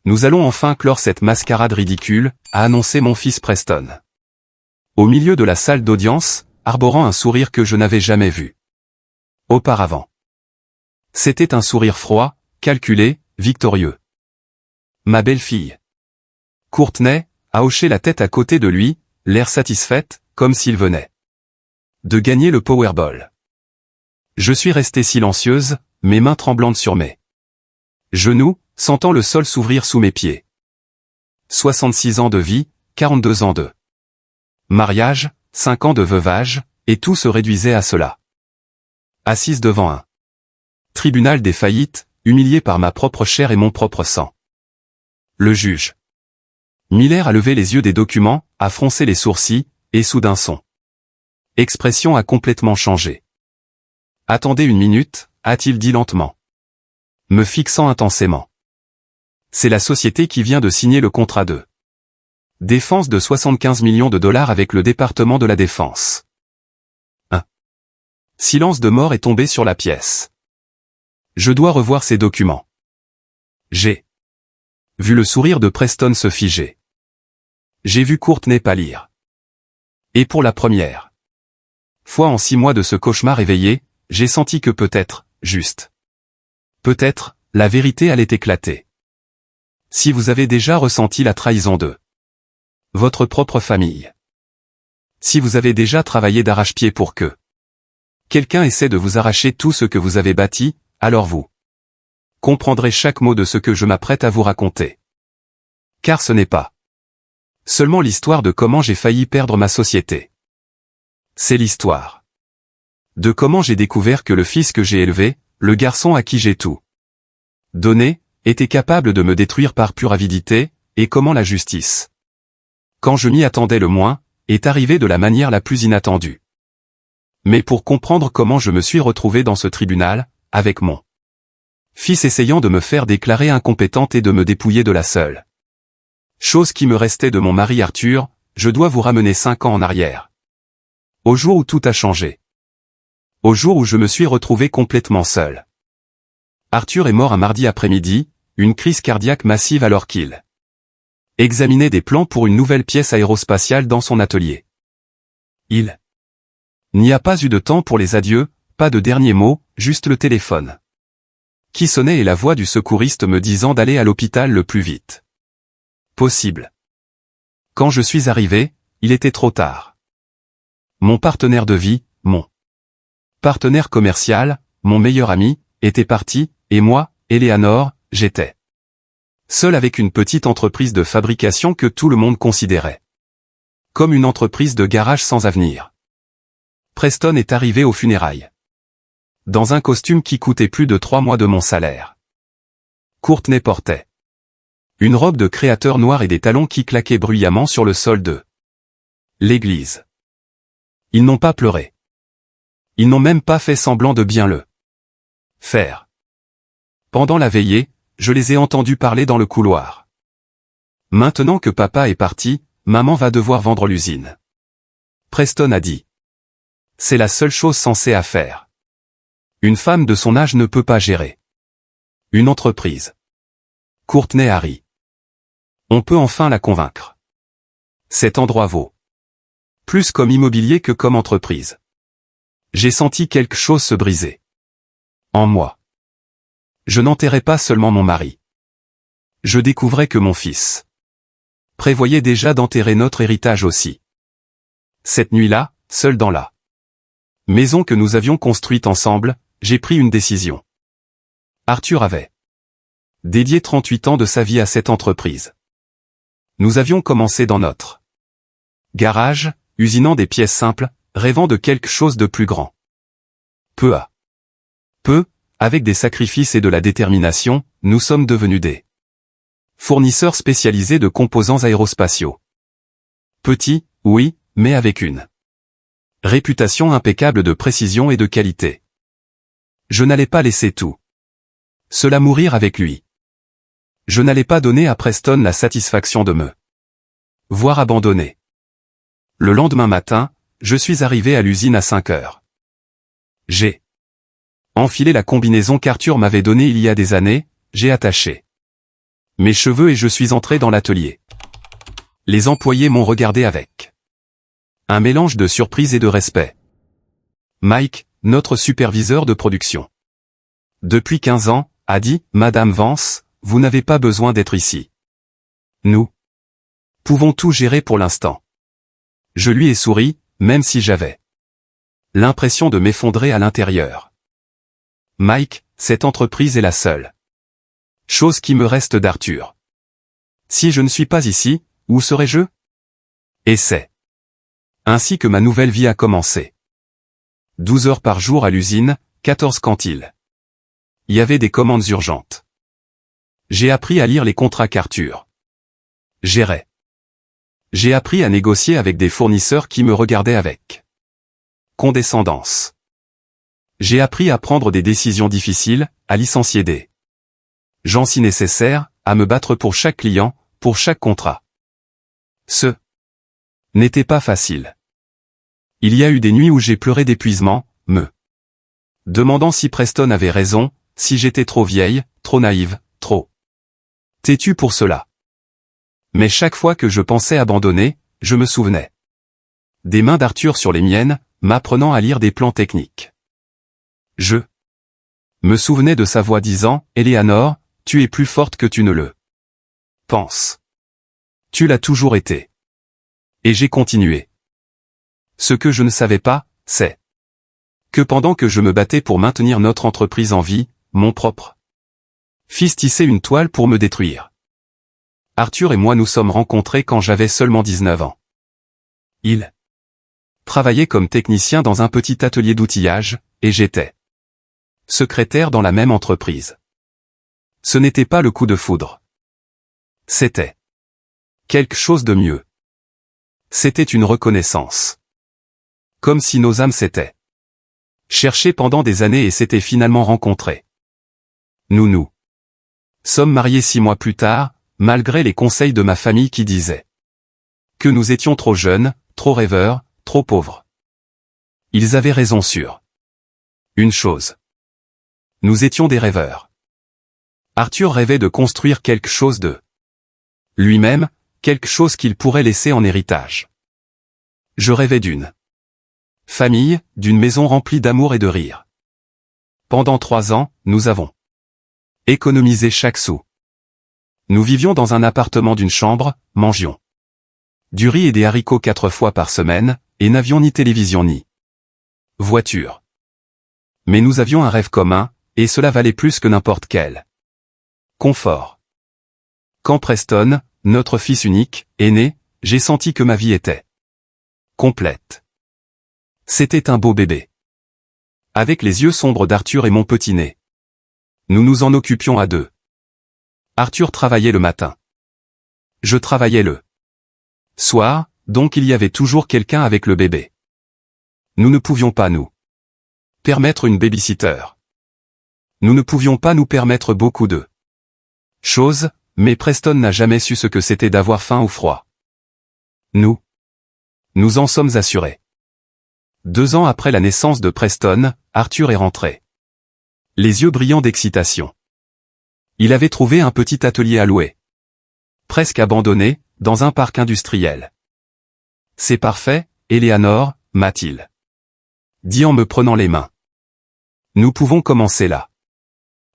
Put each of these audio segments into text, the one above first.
Nous allons enfin clore cette mascarade ridicule, a annoncé mon fils Preston. Au milieu de la salle d'audience, arborant un sourire que je n'avais jamais vu auparavant. C'était un sourire froid, calculé, victorieux. Ma belle-fille Courtney a hoché la tête à côté de lui, l'air satisfaite, comme s'il venait de gagner le Powerball. Je suis restée silencieuse, mes mains tremblantes sur mes genoux, sentant le sol s'ouvrir sous mes pieds. 66 ans de vie, 42 ans de mariage, 5 ans de veuvage, et tout se réduisait à cela. Assise devant un tribunal des faillites, humiliée par ma propre chair et mon propre sang. Le juge Miller a levé les yeux des documents, a froncé les sourcils, et soudain son expression a complètement changé. « Attendez une minute », a-t-il dit lentement, me fixant intensément. C'est la société qui vient de signer le contrat de défense de 75 millions de dollars avec le département de la défense. Un silence de mort est tombé sur la pièce. Je dois revoir ces documents. J'ai vu le sourire de Preston se figer. J'ai vu Courtney pâlir. Et pour la première fois en 6 mois de ce cauchemar éveillé, j'ai senti que peut-être, juste peut-être, la vérité allait éclater. Si vous avez déjà ressenti la trahison de votre propre famille, si vous avez déjà travaillé d'arrache-pied pour que quelqu'un essaie de vous arracher tout ce que vous avez bâti, alors vous comprendrez chaque mot de ce que je m'apprête à vous raconter. Car ce n'est pas seulement l'histoire de comment j'ai failli perdre ma société. C'est l'histoire de comment j'ai découvert que le fils que j'ai élevé, le garçon à qui j'ai tout donné, était capable de me détruire par pure avidité, et comment la justice, quand je m'y attendais le moins, est arrivée de la manière la plus inattendue. Mais pour comprendre comment je me suis retrouvé dans ce tribunal, avec mon fils essayant de me faire déclarer incompétente et de me dépouiller de la seule chose qui me restait de mon mari Arthur, je dois vous ramener 5 ans en arrière. Au jour où tout a changé. Au jour où je me suis retrouvé complètement seul. Arthur est mort un mardi après-midi, une crise cardiaque massive alors qu'il examinait des plans pour une nouvelle pièce aérospatiale dans son atelier. Il n'y a pas eu de temps pour les adieux, pas de derniers mots, juste le téléphone qui sonnait et la voix du secouriste me disant d'aller à l'hôpital le plus vite possible. Quand je suis arrivé, il était trop tard. Mon partenaire de vie, mon partenaire commercial, mon meilleur ami, était parti, et moi, Eleanor, j'étais seul avec une petite entreprise de fabrication que tout le monde considérait comme une entreprise de garage sans avenir. Preston est arrivé aux funérailles dans un costume qui coûtait plus de 3 mois de mon salaire. Courtney portait une robe de créateur noire et des talons qui claquaient bruyamment sur le sol de l'église. Ils n'ont pas pleuré. Ils n'ont même pas fait semblant de bien le faire. Pendant la veillée, je les ai entendus parler dans le couloir. Maintenant que papa est parti, maman va devoir vendre l'usine. Preston a dit. C'est la seule chose sensée à faire. Une femme de son âge ne peut pas gérer une entreprise. Courtney a ri. On peut enfin la convaincre. Cet endroit vaut plus comme immobilier que comme entreprise. J'ai senti quelque chose se briser en moi. Je n'enterrais pas seulement mon mari. Je découvrais que mon fils prévoyait déjà d'enterrer notre héritage aussi. Cette nuit-là, seul dans la maison que nous avions construite ensemble, j'ai pris une décision. Arthur avait dédié 38 ans de sa vie à cette entreprise. Nous avions commencé dans notre garage, usinant des pièces simples, rêvant de quelque chose de plus grand. Peu à peu, avec des sacrifices et de la détermination, nous sommes devenus des fournisseurs spécialisés de composants aérospatiaux. Petits, oui, mais avec une réputation impeccable de précision et de qualité. Je n'allais pas laisser tout cela mourir avec lui. Je n'allais pas donner à Preston la satisfaction de me voir abandonné. Le lendemain matin, je suis arrivé à l'usine à 5 heures. J'ai enfilé la combinaison qu'Arthur m'avait donnée il y a des années, j'ai attaché mes cheveux et je suis entré dans l'atelier. Les employés m'ont regardé avec un mélange de surprise et de respect. Mike, notre superviseur de production, depuis 15 ans, a dit, Madame Vance, vous n'avez pas besoin d'être ici. Nous pouvons tout gérer pour l'instant. Je lui ai souri, même si j'avais l'impression de m'effondrer à l'intérieur. Mike, cette entreprise est la seule chose qui me reste d'Arthur. Si je ne suis pas ici, où serais-je? Et c'est ainsi que ma nouvelle vie a commencé. 12 heures par jour à l'usine, 14 quand il y avait des commandes urgentes. J'ai appris à lire les contrats qu'Arthur gérait. J'ai appris à négocier avec des fournisseurs qui me regardaient avec condescendance. J'ai appris à prendre des décisions difficiles, à licencier des gens si nécessaire, à me battre pour chaque client, pour chaque contrat. Ce n'était pas facile. Il y a eu des nuits où j'ai pleuré d'épuisement, me demandant si Preston avait raison, si j'étais trop vieille, trop naïve, trop têtue pour cela. Mais chaque fois que je pensais abandonner, je me souvenais des mains d'Arthur sur les miennes, m'apprenant à lire des plans techniques. Je me souvenais de sa voix disant, Eleanor, tu es plus forte que tu ne le penses. Tu l'as toujours été. Et j'ai continué. Ce que je ne savais pas, c'est que pendant que je me battais pour maintenir notre entreprise en vie, mon propre fils tissait une toile pour me détruire. Arthur et moi nous sommes rencontrés quand j'avais seulement 19 ans. Il travaillait comme technicien dans un petit atelier d'outillage, et j'étais secrétaire dans la même entreprise. Ce n'était pas le coup de foudre. C'était quelque chose de mieux. C'était une reconnaissance. Comme si nos âmes s'étaient cherchées pendant des années et s'étaient finalement rencontrées. Nous sommes mariés 6 mois plus tard, malgré les conseils de ma famille qui disaient que nous étions trop jeunes, trop rêveurs, trop pauvres. Ils avaient raison sur une chose. Nous étions des rêveurs. Arthur rêvait de construire quelque chose de lui-même, quelque chose qu'il pourrait laisser en héritage. Je rêvais d'une famille, d'une maison remplie d'amour et de rire. Pendant 3 ans, nous avons économisé chaque sou. Nous vivions dans un appartement d'une chambre, mangions du riz et des haricots 4 fois par semaine, et n'avions ni télévision ni voiture. Mais nous avions un rêve commun, et cela valait plus que n'importe quel confort. Quand Preston, notre fils unique, est né, j'ai senti que ma vie était complète. C'était un beau bébé. Avec les yeux sombres d'Arthur et mon petit nez. Nous nous en occupions à deux. Arthur travaillait le matin. Je travaillais le soir, donc il y avait toujours quelqu'un avec le bébé. Nous ne pouvions pas nous permettre une babysitter. Nous ne pouvions pas nous permettre beaucoup de choses, mais Preston n'a jamais su ce que c'était d'avoir faim ou froid. Nous en sommes assurés. 2 ans après la naissance de Preston, Arthur est rentré. Les yeux brillants d'excitation. Il avait trouvé un petit atelier à louer. Presque abandonné, dans un parc industriel. C'est parfait, Eleanor, m'a-t-il dit en me prenant les mains. Nous pouvons commencer là.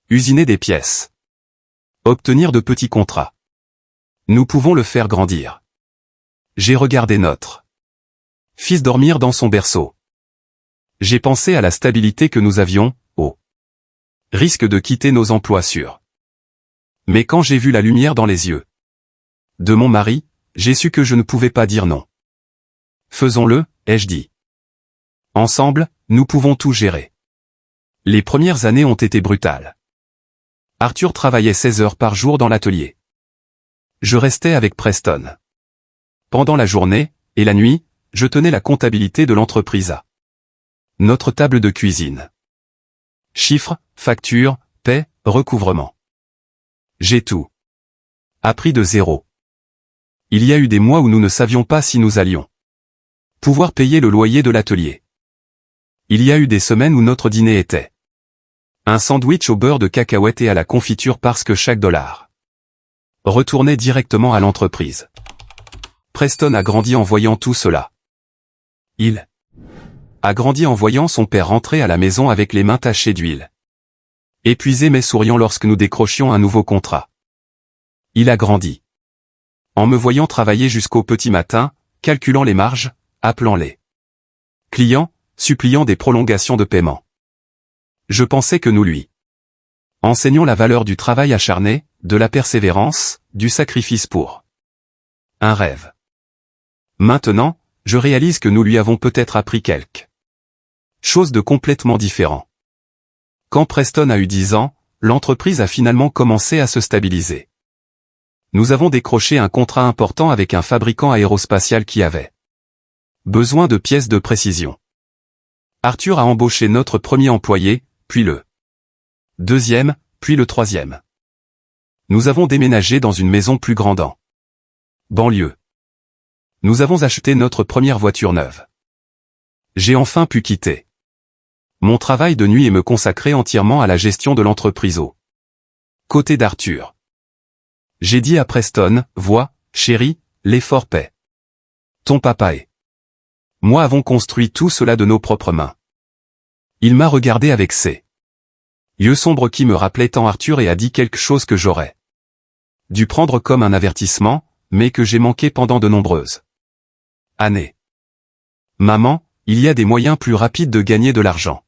Usiner des pièces. Obtenir de petits contrats. Nous pouvons le faire grandir. J'ai regardé notre fils dormir dans son berceau. J'ai pensé à la stabilité que nous avions, au risque de quitter nos emplois sûrs. Mais quand j'ai vu la lumière dans les yeux de mon mari, j'ai su que je ne pouvais pas dire non. Faisons-le, ai-je dit. Ensemble, nous pouvons tout gérer. Les premières années ont été brutales. Arthur travaillait 16 heures par jour dans l'atelier. Je restais avec Preston. Pendant la journée, et la nuit, je tenais la comptabilité de l'entreprise à notre table de cuisine. Chiffres, factures, paie, recouvrement. J'ai tout appris de zéro. Il y a eu des mois où nous ne savions pas si nous allions pouvoir payer le loyer de l'atelier. Il y a eu des semaines où notre dîner était un sandwich au beurre de cacahuète et à la confiture parce que chaque dollar Retournez directement à l'entreprise. Preston a grandi en voyant tout cela. Il a grandi en voyant son père rentrer à la maison avec les mains tachées d'huile. Épuisé mais souriant lorsque nous décrochions un nouveau contrat. Il a grandi en me voyant travailler jusqu'au petit matin, calculant les marges, appelant les clients, suppliant des prolongations de paiement. Je pensais que nous lui enseignons la valeur du travail acharné, de la persévérance, du sacrifice pour un rêve. Maintenant, je réalise que nous lui avons peut-être appris quelque chose de complètement différent. Quand Preston a eu 10 ans, l'entreprise a finalement commencé à se stabiliser. Nous avons décroché un contrat important avec un fabricant aérospatial qui avait besoin de pièces de précision. Arthur a embauché notre premier employé, puis le deuxième, puis le troisième. Nous avons déménagé dans une maison plus grande en banlieue. Nous avons acheté notre première voiture neuve. J'ai enfin pu quitter mon travail de nuit et me consacrer entièrement à la gestion de l'entreprise au côté d'Arthur. J'ai dit à Preston, vois, chérie, l'effort paie. Ton papa et moi avons construit tout cela de nos propres mains. Il m'a regardé avec ses yeux sombres qui me rappelaient tant Arthur et a dit quelque chose que j'aurais dû prendre comme un avertissement, mais que j'ai manqué pendant de nombreuses années. Maman, il y a des moyens plus rapides de gagner de l'argent.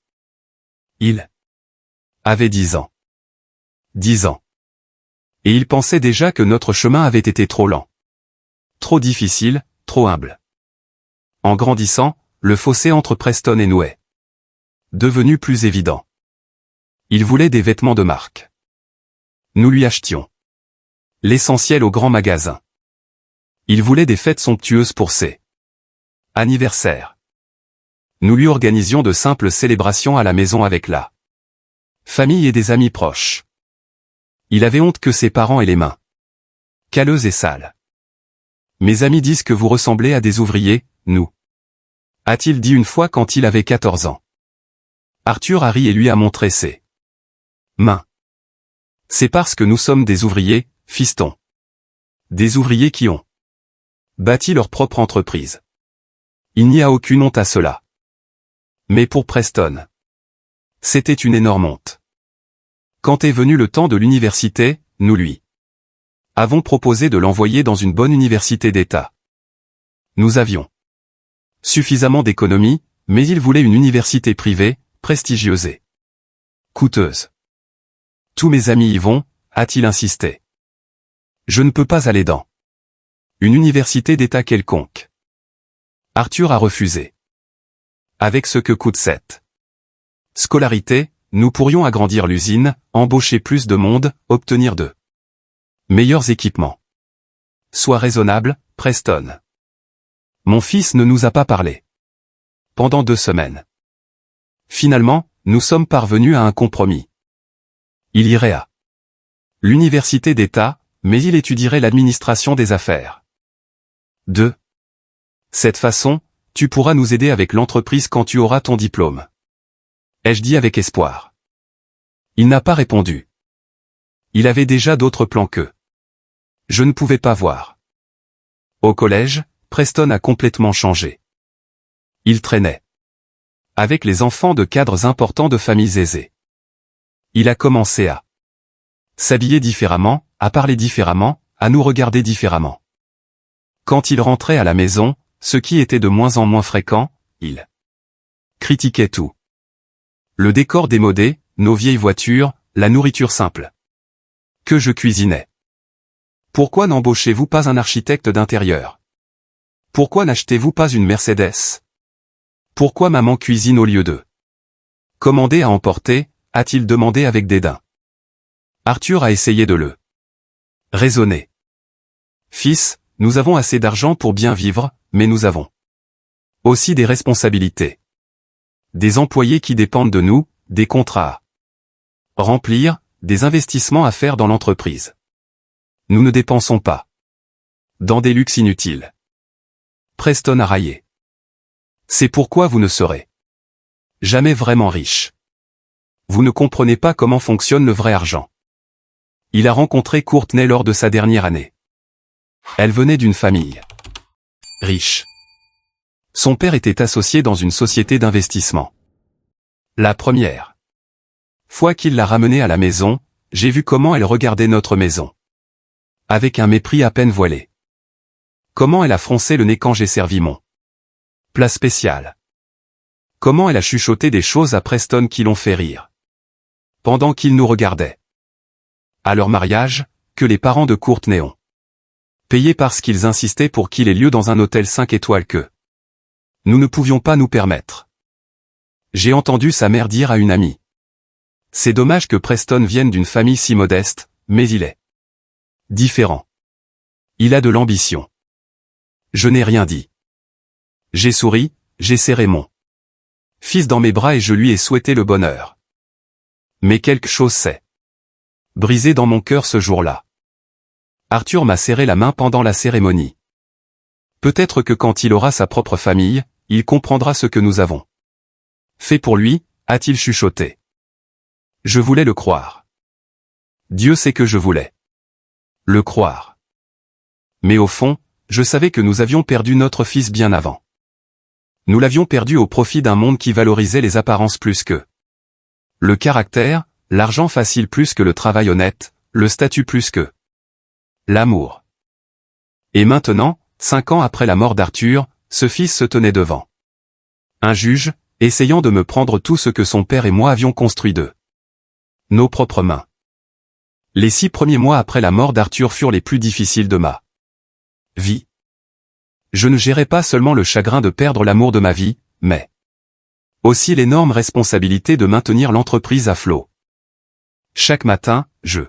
Il avait 10 ans. 10 ans. Et il pensait déjà que notre chemin avait été trop lent. Trop difficile, trop humble. En grandissant, le fossé entre Preston et nous est devenu plus évident. Il voulait des vêtements de marque. Nous lui achetions l'essentiel au grand magasin. Il voulait des fêtes somptueuses pour ses anniversaires. Nous lui organisions de simples célébrations à la maison avec la famille et des amis proches. Il avait honte que ses parents aient les mains calleuses et sales. Mes amis disent que vous ressemblez à des ouvriers, nous. A-t-il dit une fois quand il avait 14 ans. Arthur a ri et lui a montré ses mains. C'est parce que nous sommes des ouvriers, fiston. Des ouvriers qui ont bâti leur propre entreprise. Il n'y a aucune honte à cela. Mais pour Preston, c'était une énorme honte. Quand est venu le temps de l'université, nous lui avons proposé de l'envoyer dans une bonne université d'État. Nous avions suffisamment d'économies, mais il voulait une université privée, prestigieuse et coûteuse. Tous mes amis y vont, a-t-il insisté. Je ne peux pas aller dans une université d'État quelconque. Arthur a refusé. Avec ce que coûte cette scolarité, nous pourrions agrandir l'usine, embaucher plus de monde, obtenir de meilleurs équipements. Sois raisonnable, Preston. Mon fils ne nous a pas parlé pendant 2 semaines. Finalement, nous sommes parvenus à un compromis. Il irait à l'université d'État, mais il étudierait l'administration des affaires. De cette façon, tu pourras nous aider avec l'entreprise quand tu auras ton diplôme. Ai-je dit avec espoir. Il n'a pas répondu. Il avait déjà d'autres plans que je ne pouvais pas voir. Au collège, Preston a complètement changé. Il traînait avec les enfants de cadres importants de familles aisées. Il a commencé à s'habiller différemment, à parler différemment, à nous regarder différemment. Quand il rentrait à la maison, ce qui était de moins en moins fréquent, il critiquait tout. Le décor démodé, nos vieilles voitures, la nourriture simple que je cuisinais. Pourquoi n'embauchez-vous pas un architecte d'intérieur? Pourquoi n'achetez-vous pas une Mercedes? Pourquoi maman cuisine au lieu de commander à emporter, a-t-il demandé avec dédain. Arthur a essayé de le raisonner. Fils, nous avons assez d'argent pour bien vivre, mais nous avons aussi des responsabilités. Des employés qui dépendent de nous, des contrats à remplir, des investissements à faire dans l'entreprise. Nous ne dépensons pas dans des luxes inutiles. Preston a raillé. C'est pourquoi vous ne serez jamais vraiment riche. Vous ne comprenez pas comment fonctionne le vrai argent. Il a rencontré Courtney lors de sa dernière année. Elle venait d'une famille riche. Son père était associé dans une société d'investissement. La première fois qu'il l'a ramenée à la maison, j'ai vu comment elle regardait notre maison. Avec un mépris à peine voilé. Comment elle a froncé le nez quand j'ai servi mon plat spécial. Comment elle a chuchoté des choses à Preston qui l'ont fait rire. Pendant qu'il nous regardait. À leur mariage, que les parents de Courtney ont payé parce qu'ils insistaient pour qu'il ait lieu dans un hôtel 5 étoiles que nous ne pouvions pas nous permettre. J'ai entendu sa mère dire à une amie. C'est dommage que Preston vienne d'une famille si modeste, mais il est différent. Il a de l'ambition. Je n'ai rien dit. J'ai souri, j'ai serré mon fils dans mes bras et je lui ai souhaité le bonheur. Mais quelque chose s'est brisé dans mon cœur ce jour-là. Arthur m'a serré la main pendant la cérémonie. Peut-être que quand il aura sa propre famille, il comprendra ce que nous avons fait pour lui, a-t-il chuchoté. Je voulais le croire. Dieu sait que je voulais le croire. Mais au fond, je savais que nous avions perdu notre fils bien avant. Nous l'avions perdu au profit d'un monde qui valorisait les apparences plus que le caractère, l'argent facile plus que le travail honnête, le statut plus que l'amour. Et maintenant, 5 ans après la mort d'Arthur, ce fils se tenait devant un juge, essayant de me prendre tout ce que son père et moi avions construit de nos propres mains. Les 6 premiers mois après la mort d'Arthur furent les plus difficiles de ma vie. Je ne gérais pas seulement le chagrin de perdre l'amour de ma vie, mais aussi l'énorme responsabilité de maintenir l'entreprise à flot. Chaque matin, je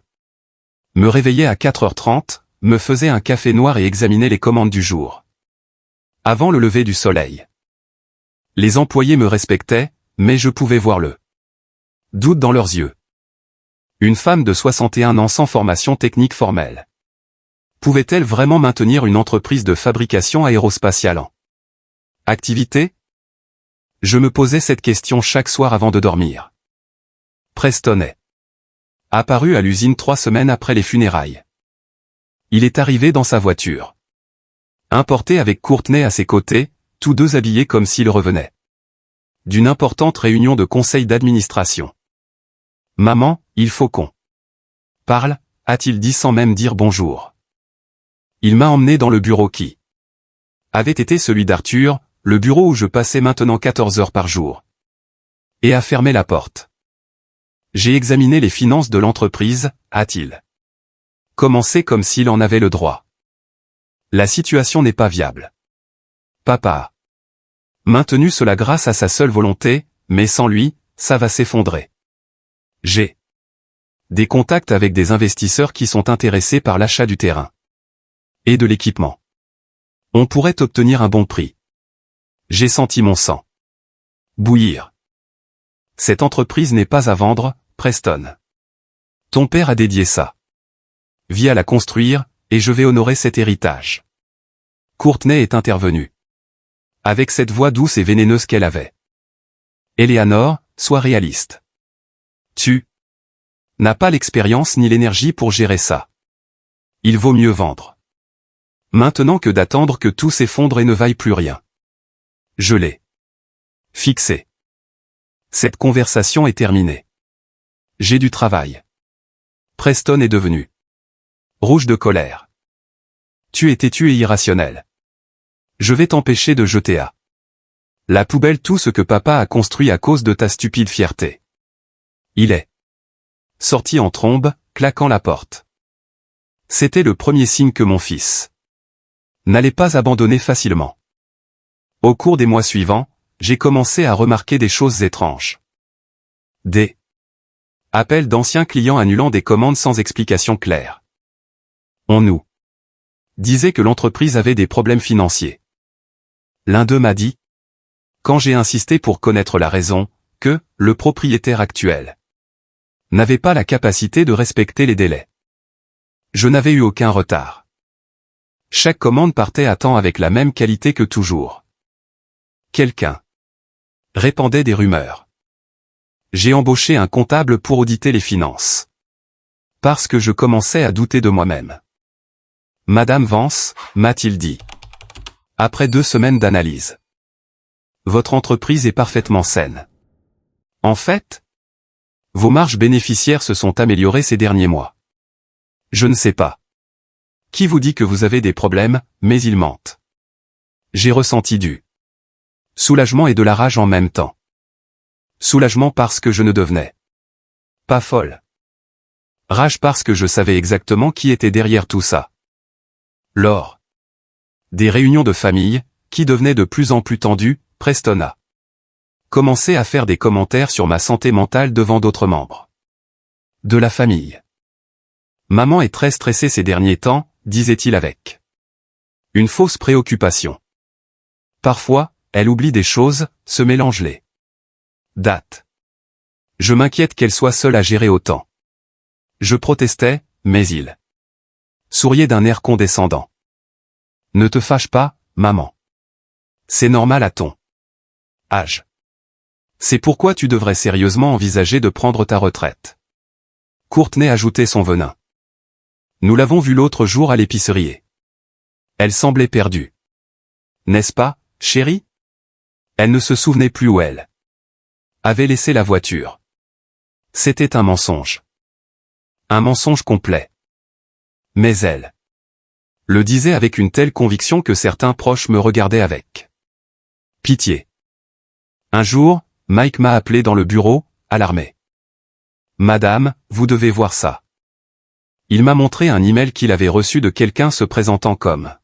me réveillais à 4h30, me faisais un café noir et examinais les commandes du jour. Avant le lever du soleil. Les employés me respectaient, mais je pouvais voir le doute dans leurs yeux. Une femme de 61 ans sans formation technique formelle. Pouvait-elle vraiment maintenir une entreprise de fabrication aérospatiale en activité? Je me posais cette question chaque soir avant de dormir. Preston est apparu à l'usine 3 semaines après les funérailles. Il est arrivé dans sa voiture. Importé avec Courtney à ses côtés, tous deux habillés comme s'ils revenaient d'une importante réunion de conseil d'administration. « Maman, il faut qu'on parle », a-t-il dit sans même dire bonjour. Il m'a emmené dans le bureau qui avait été celui d'Arthur, le bureau où je passais maintenant 14 heures par jour. Et a fermé la porte. J'ai examiné les finances de l'entreprise, a-t-il commencé comme s'il en avait le droit. La situation n'est pas viable. Papa a maintenu cela grâce à sa seule volonté, mais sans lui, ça va s'effondrer. J'ai des contacts avec des investisseurs qui sont intéressés par l'achat du terrain et de l'équipement. On pourrait obtenir un bon prix. J'ai senti mon sang bouillir. Cette entreprise n'est pas à vendre, Preston. Ton père a dédié sa vie à la construire, et je vais honorer cet héritage. Courtney est intervenue. Avec cette voix douce et vénéneuse qu'elle avait. Eleanor, sois réaliste. Tu n'as pas l'expérience ni l'énergie pour gérer ça. Il vaut mieux vendre maintenant que d'attendre que tout s'effondre et ne vaille plus rien. Je l'ai fixé. Cette conversation est terminée. J'ai du travail. Preston est devenu rouge de colère. Tu es têtu et irrationnel. Je vais t'empêcher de jeter à la poubelle tout ce que papa a construit à cause de ta stupide fierté. Il est sorti en trombe, claquant la porte. C'était le premier signe que mon fils n'allait pas abandonner facilement. Au cours des mois suivants, j'ai commencé à remarquer des choses étranges. Des appels d'anciens clients annulant des commandes sans explication claire. On nous disait que l'entreprise avait des problèmes financiers. L'un d'eux m'a dit, quand j'ai insisté pour connaître la raison, que le propriétaire actuel n'avait pas la capacité de respecter les délais. Je n'avais eu aucun retard. Chaque commande partait à temps avec la même qualité que toujours. Quelqu'un répandait des rumeurs. J'ai embauché un comptable pour auditer les finances. Parce que je commençais à douter de moi-même. Madame Vance, m'a-t-il dit. Après 2 semaines d'analyse. Votre entreprise est parfaitement saine. En fait, vos marges bénéficiaires se sont améliorées ces derniers mois. Je ne sais pas. Qui vous dit que vous avez des problèmes, mais ils mentent. J'ai ressenti du soulagement et de la rage en même temps. Soulagement parce que je ne devenais pas folle. Rage parce que je savais exactement qui était derrière tout ça. Lors des réunions de famille, qui devenaient de plus en plus tendues, Preston a commencé à faire des commentaires sur ma santé mentale devant d'autres membres de la famille. Maman est très stressée ces derniers temps, disait-il avec une fausse préoccupation. Parfois, elle oublie des choses, se mélange les dates. Je m'inquiète qu'elle soit seule à gérer autant. Je protestais, mais il souriait d'un air condescendant. Ne te fâche pas, maman. C'est normal à ton âge. C'est pourquoi tu devrais sérieusement envisager de prendre ta retraite. Courtney ajoutait son venin. Nous l'avons vue l'autre jour à l'épicerie. Elle semblait perdue. N'est-ce pas, chérie? Elle ne se souvenait plus où elle avait laissé la voiture. C'était un mensonge. Un mensonge complet. Mais elle le disait avec une telle conviction que certains proches me regardaient avec pitié. Un jour, Mike m'a appelé dans le bureau, alarmé. Madame, vous devez voir ça. Il m'a montré un email qu'il avait reçu de quelqu'un se présentant comme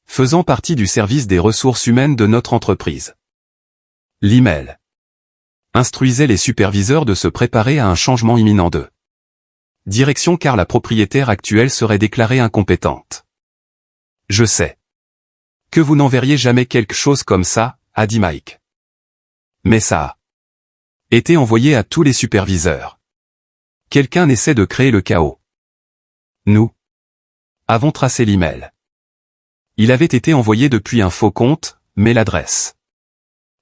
faisant partie du service des ressources humaines de notre entreprise. L'email instruisait les superviseurs de se préparer à un changement imminent de direction car la propriétaire actuelle serait déclarée incompétente. Je sais que vous n'enverriez jamais quelque chose comme ça, a dit Mike. Mais ça a été envoyé à tous les superviseurs. Quelqu'un essaie de créer le chaos. Nous avons tracé l'email. Il avait été envoyé depuis un faux compte, mais l'adresse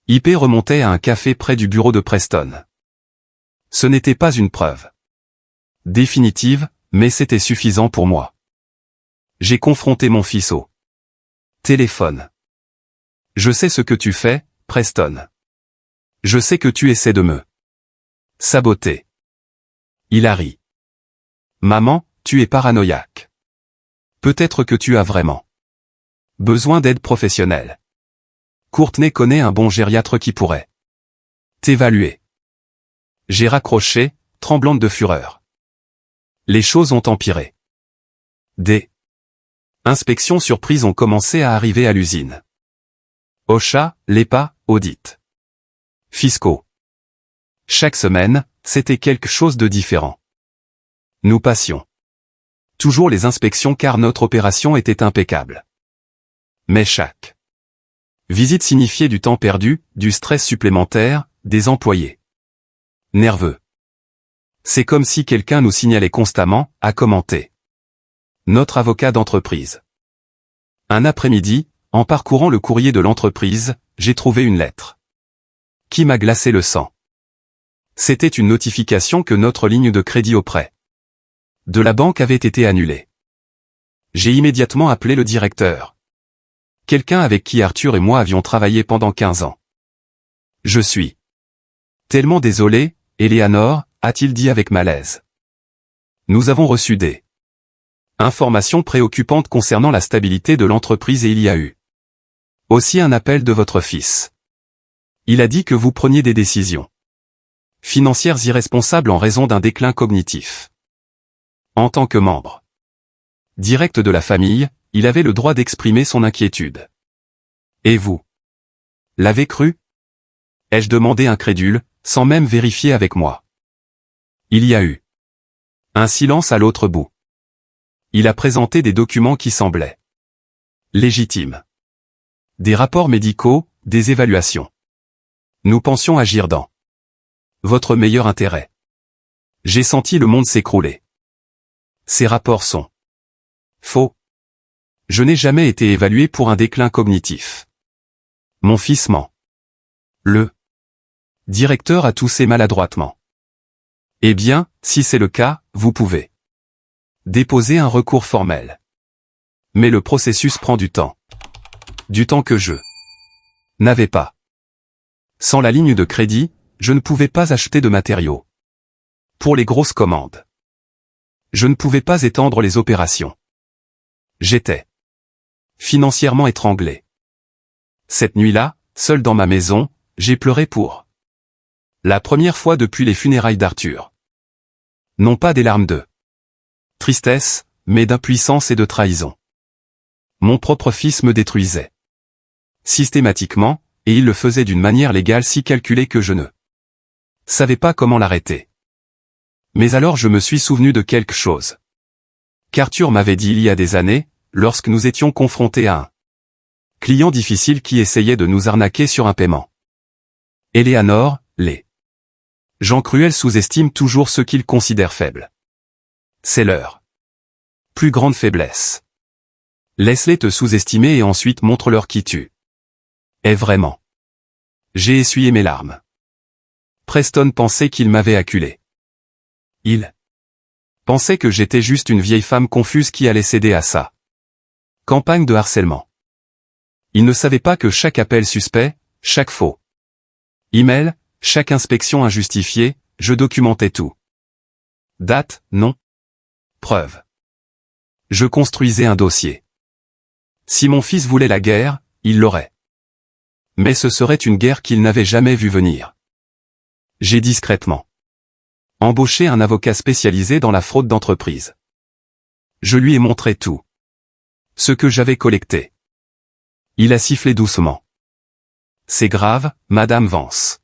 IP remontait à un café près du bureau de Preston. Ce n'était pas une preuve définitive, mais c'était suffisant pour moi. J'ai confronté mon fils au téléphone. Je sais ce que tu fais, Preston. Je sais que tu essaies de me saboter. Il a ri. Maman, tu es paranoïaque. Peut-être que tu as vraiment besoin d'aide professionnelle. Courtney connaît un bon gériatre qui pourrait t'évaluer. J'ai raccroché, tremblante de fureur. Les choses ont empiré. Des inspections surprises ont commencé à arriver à l'usine. OSHA, l'EPA, audit. Fiscaux. Chaque semaine, c'était quelque chose de différent. Nous passions toujours les inspections car notre opération était impeccable. Mais chaque visite signifiait du temps perdu, du stress supplémentaire, des employés nerveux. C'est comme si quelqu'un nous signalait constamment, a commenté notre avocat d'entreprise. Un après-midi, en parcourant le courrier de l'entreprise, j'ai trouvé une lettre qui m'a glacé le sang. C'était une notification que notre ligne de crédit auprès de la banque avait été annulée. J'ai immédiatement appelé le directeur. Quelqu'un avec qui Arthur et moi avions travaillé pendant 15 ans. Je suis tellement désolé, Eleanor, a-t-il dit avec malaise. Nous avons reçu des informations préoccupantes concernant la stabilité de l'entreprise et il y a eu aussi un appel de votre fils. Il a dit que vous preniez des décisions financières irresponsables en raison d'un déclin cognitif. En tant que membre direct de la famille, il avait le droit d'exprimer son inquiétude. Et vous l'avez cru? Ai-je demandé incrédule, sans même vérifier avec moi. Il y a eu un silence à l'autre bout. Il a présenté des documents qui semblaient légitimes. Des rapports médicaux, des évaluations. Nous pensions agir dans votre meilleur intérêt. J'ai senti le monde s'écrouler. Ces rapports sont faux. Je n'ai jamais été évalué pour un déclin cognitif. Mon fils ment. Le directeur a toussé maladroitement. Eh bien, si c'est le cas, vous pouvez Déposer un recours formel. Mais le processus prend du temps. Du temps que je n'avais pas. Sans la ligne de crédit, je ne pouvais pas acheter de matériaux. Pour les grosses commandes. Je ne pouvais pas étendre les opérations. J'étais financièrement étranglé. Cette nuit-là, seul dans ma maison, j'ai pleuré pour la première fois depuis les funérailles d'Arthur. Non pas des larmes de tristesse, mais d'impuissance et de trahison. Mon propre fils me détruisait. Systématiquement, et il le faisait d'une manière légale si calculée que je ne savais pas comment l'arrêter. Mais alors je me suis souvenu de quelque chose. Qu'Arthur m'avait dit il y a des années, lorsque nous étions confrontés à un client difficile qui essayait de nous arnaquer sur un paiement. Éléanore, les gens cruels sous-estiment toujours ceux qu'ils considèrent faibles. C'est leur plus grande faiblesse. Laisse-les te sous-estimer et ensuite montre-leur qui tu es vraiment. J'ai essuyé mes larmes. Preston pensait qu'il m'avait acculé. Il pensait que j'étais juste une vieille femme confuse qui allait céder à sa campagne de harcèlement. Il ne savait pas que chaque appel suspect, chaque faux email, chaque inspection injustifiée, je documentais tout. Date, nom, preuve. Je construisais un dossier. Si mon fils voulait la guerre, il l'aurait. Mais ce serait une guerre qu'il n'avait jamais vue venir. J'ai discrètement embauché un avocat spécialisé dans la fraude d'entreprise. Je lui ai montré tout ce que j'avais collecté. Il a sifflé doucement. C'est grave, Madame Vance.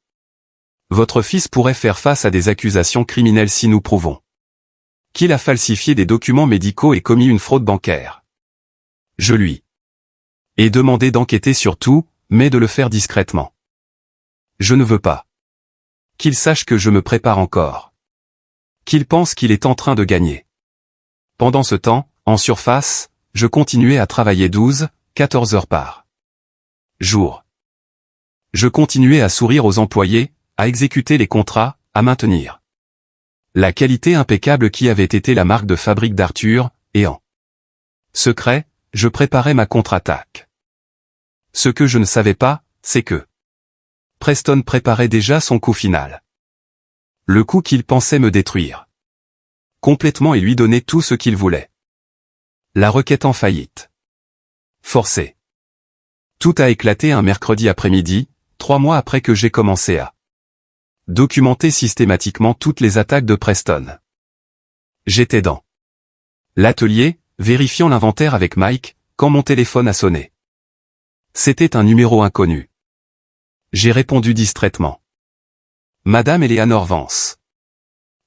Votre fils pourrait faire face à des accusations criminelles si nous prouvons qu'il a falsifié des documents médicaux et commis une fraude bancaire. Je lui ai demandé d'enquêter sur tout, mais de le faire discrètement. Je ne veux pas qu'il sache que je me prépare encore. Qu'il pense qu'il est en train de gagner. Pendant ce temps, en surface, je continuais à travailler 12, 14 heures par jour. Je continuais à sourire aux employés, à exécuter les contrats, à maintenir la qualité impeccable qui avait été la marque de fabrique d'Arthur, et en secret, je préparais ma contre-attaque. Ce que je ne savais pas, c'est que Preston préparait déjà son coup final. Le coup qu'il pensait me détruire complètement et lui donner tout ce qu'il voulait. La requête en faillite. Forcée. Tout a éclaté un mercredi après-midi, 3 mois après que j'ai commencé à documenter systématiquement toutes les attaques de Preston. J'étais dans l'atelier, vérifiant l'inventaire avec Mike, quand mon téléphone a sonné. C'était un numéro inconnu. J'ai répondu distraitement. Madame Éléanore Vance,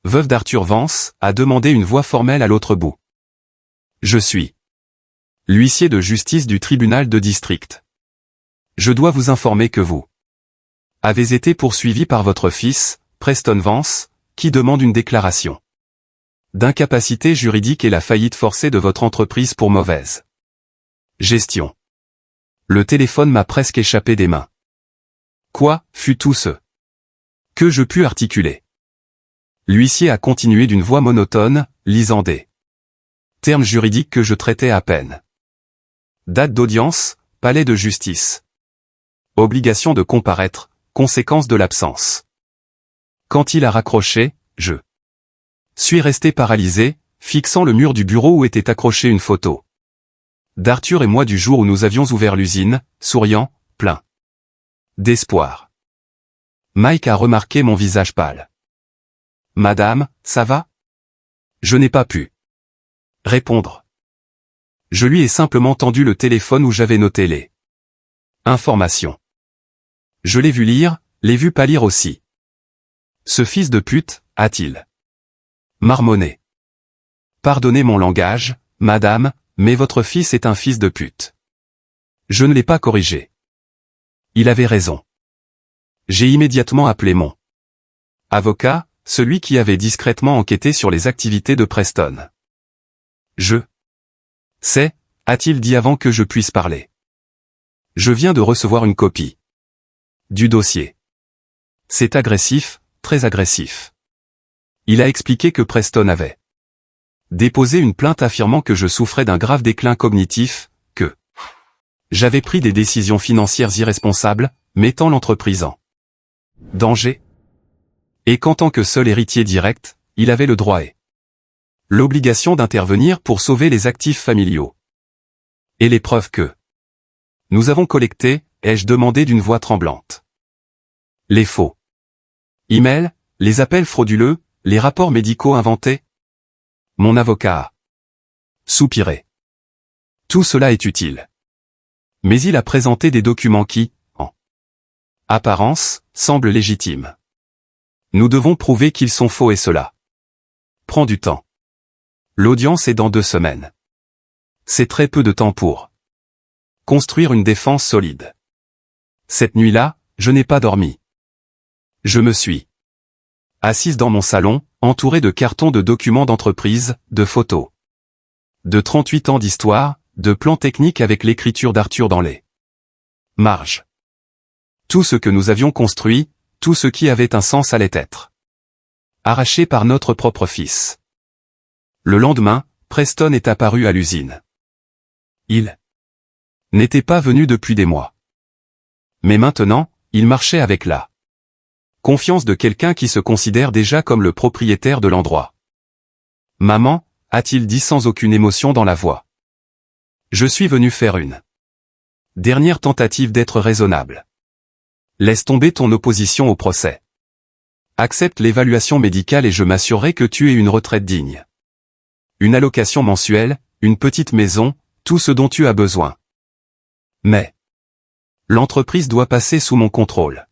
veuve d'Arthur Vance, a demandé une voix formelle à l'autre bout. Je suis l'huissier de justice du tribunal de district. Je dois vous informer que vous avez été poursuivi par votre fils, Preston Vance, qui demande une déclaration d'incapacité juridique et la faillite forcée de votre entreprise pour mauvaise gestion. Le téléphone m'a presque échappé des mains. Quoi, fut tout ce que je pus articuler. L'huissier a continué d'une voix monotone, lisant des termes juridiques que je traitais à peine. Date d'audience, palais de justice. Obligation de comparaître, conséquence de l'absence. Quand il a raccroché, je suis resté paralysé, fixant le mur du bureau où était accrochée une photo d'Arthur et moi du jour où nous avions ouvert l'usine, souriant, plein d'espoir. Mike a remarqué mon visage pâle. « Madame, ça va ?» Je n'ai pas pu répondre. Je lui ai simplement tendu le téléphone où j'avais noté les informations. Je l'ai vu lire, l'ai vu pâlir aussi. Ce fils de pute, a-t-il marmonné. Pardonnez mon langage, madame, mais votre fils est un fils de pute. Je ne l'ai pas corrigé. Il avait raison. J'ai immédiatement appelé mon avocat, celui qui avait discrètement enquêté sur les activités de Preston. Je sais, a-t-il dit avant que je puisse parler. Je viens de recevoir une copie du dossier. C'est agressif, très agressif. Il a expliqué que Preston avait Déposer une plainte affirmant que je souffrais d'un grave déclin cognitif, que j'avais pris des décisions financières irresponsables, mettant l'entreprise en danger. Et qu'en tant que seul héritier direct, il avait le droit et l'obligation d'intervenir pour sauver les actifs familiaux. Et les preuves que nous avons collectées, ai-je demandé d'une voix tremblante. Les faux emails, les appels frauduleux, les rapports médicaux inventés. Mon avocat a soupiré. Tout cela est utile. Mais il a présenté des documents qui, en apparence, semblent légitimes. Nous devons prouver qu'ils sont faux et cela prend du temps. L'audience est dans 2 semaines. C'est très peu de temps pour construire une défense solide. Cette nuit-là, je n'ai pas dormi. Je me suis assise dans mon salon, entourée de cartons de documents d'entreprise, de photos, de 38 ans d'histoire, de plans techniques avec l'écriture d'Arthur dans les marges. Tout ce que nous avions construit, tout ce qui avait un sens allait être arraché par notre propre fils. Le lendemain, Preston est apparu à l'usine. Il n'était pas venu depuis des mois. Mais maintenant, il marchait avec la confiance de quelqu'un qui se considère déjà comme le propriétaire de l'endroit. « Maman » a-t-il dit sans aucune émotion dans la voix. « Je suis venu faire une dernière tentative d'être raisonnable. Laisse tomber ton opposition au procès. Accepte l'évaluation médicale et je m'assurerai que tu aies une retraite digne. Une allocation mensuelle, une petite maison, tout ce dont tu as besoin. Mais l'entreprise doit passer sous mon contrôle. »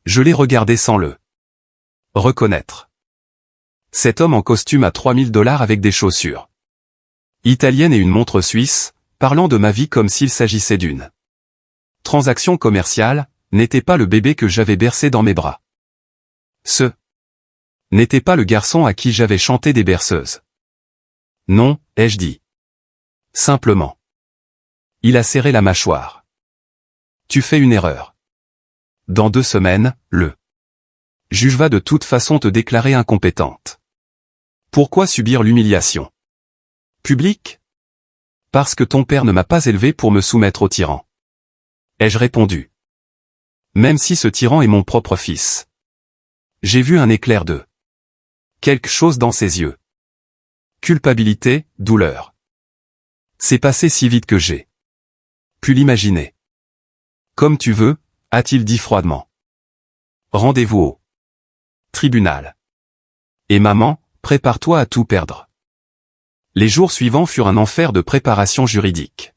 Je l'ai regardé sans le reconnaître. Cet homme en costume à $3000 avec des chaussures italiennes et une montre suisse, parlant de ma vie comme s'il s'agissait d'une transaction commerciale, n'était pas le bébé que j'avais bercé dans mes bras. Ce n'était pas le garçon à qui j'avais chanté des berceuses. Non, ai-je dit. Simplement. Il a serré la mâchoire. Tu fais une erreur. Dans 2 semaines, le juge va de toute façon te déclarer incompétente. Pourquoi subir l'humiliation publique? Parce que ton père ne m'a pas élevé pour me soumettre au tyran. Ai-je répondu. Même si ce tyran est mon propre fils. J'ai vu un éclair de quelque chose dans ses yeux. Culpabilité, douleur. C'est passé si vite que j'ai pu l'imaginer. Comme tu veux, a-t-il dit froidement. Rendez-vous au tribunal. Et maman, prépare-toi à tout perdre. Les jours suivants furent un enfer de préparation juridique.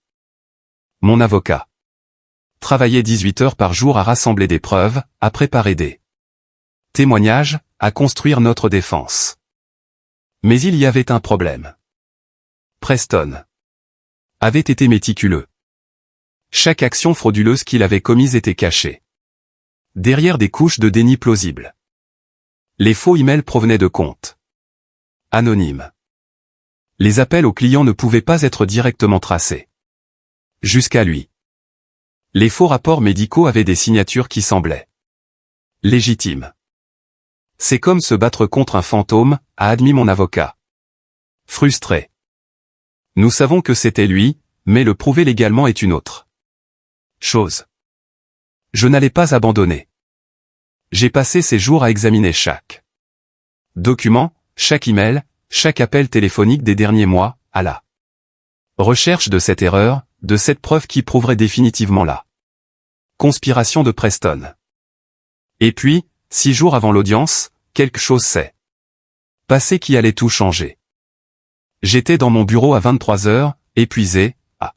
Mon avocat travaillait 18 heures par jour à rassembler des preuves, à préparer des témoignages, à construire notre défense. Mais il y avait un problème. Preston avait été méticuleux. Chaque action frauduleuse qu'il avait commise était cachée derrière des couches de déni plausibles. Les faux emails provenaient de comptes anonymes. Les appels aux clients ne pouvaient pas être directement tracés jusqu'à lui. Les faux rapports médicaux avaient des signatures qui semblaient légitimes. C'est comme se battre contre un fantôme, a admis mon avocat. Frustré. Nous savons que c'était lui, mais le prouver légalement est une autre chose. Je n'allais pas abandonner. J'ai passé ces jours à examiner chaque document, chaque email, chaque appel téléphonique des derniers mois, à la recherche de cette erreur, de cette preuve qui prouverait définitivement la conspiration de Preston. Et puis, 6 jours avant l'audience, quelque chose s'est passé qui allait tout changer. J'étais dans mon bureau à 23 heures, épuisé, à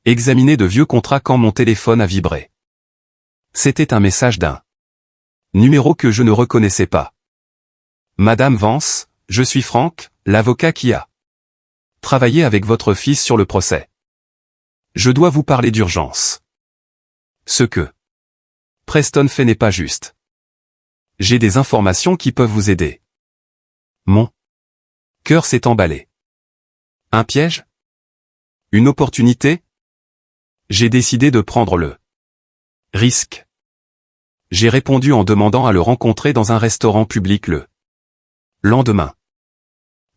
examiner de vieux contrats quand mon téléphone a vibré. C'était un message d'un numéro que je ne reconnaissais pas. Madame Vance, je suis Franck, l'avocat qui a travaillé avec votre fils sur le procès. Je dois vous parler d'urgence. Ce que Preston fait n'est pas juste. J'ai des informations qui peuvent vous aider. Mon cœur s'est emballé. Un piège? Une opportunité? J'ai décidé de prendre le risque. J'ai répondu en demandant à le rencontrer dans un restaurant public le lendemain.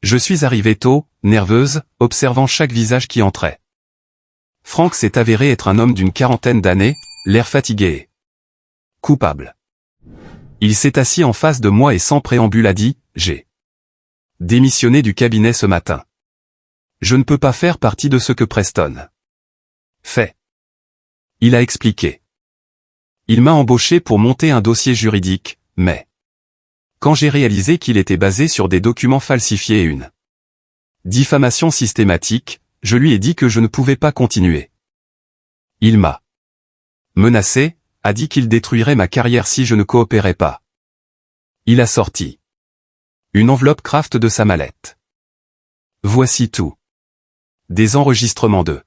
Je suis arrivée tôt, nerveuse, observant chaque visage qui entrait. Frank s'est avéré être un homme d'une quarantaine d'années, l'air fatigué et coupable. Il s'est assis en face de moi et sans préambule a dit « J'ai démissionné du cabinet ce matin. Je ne peux pas faire partie de ce que Preston fait. » Il a expliqué. Il m'a embauché pour monter un dossier juridique, mais quand j'ai réalisé qu'il était basé sur des documents falsifiés et une diffamation systématique, je lui ai dit que je ne pouvais pas continuer. Il m'a menacé, a dit qu'il détruirait ma carrière si je ne coopérais pas. Il a sorti une enveloppe Kraft de sa mallette. Voici tout. Des enregistrements de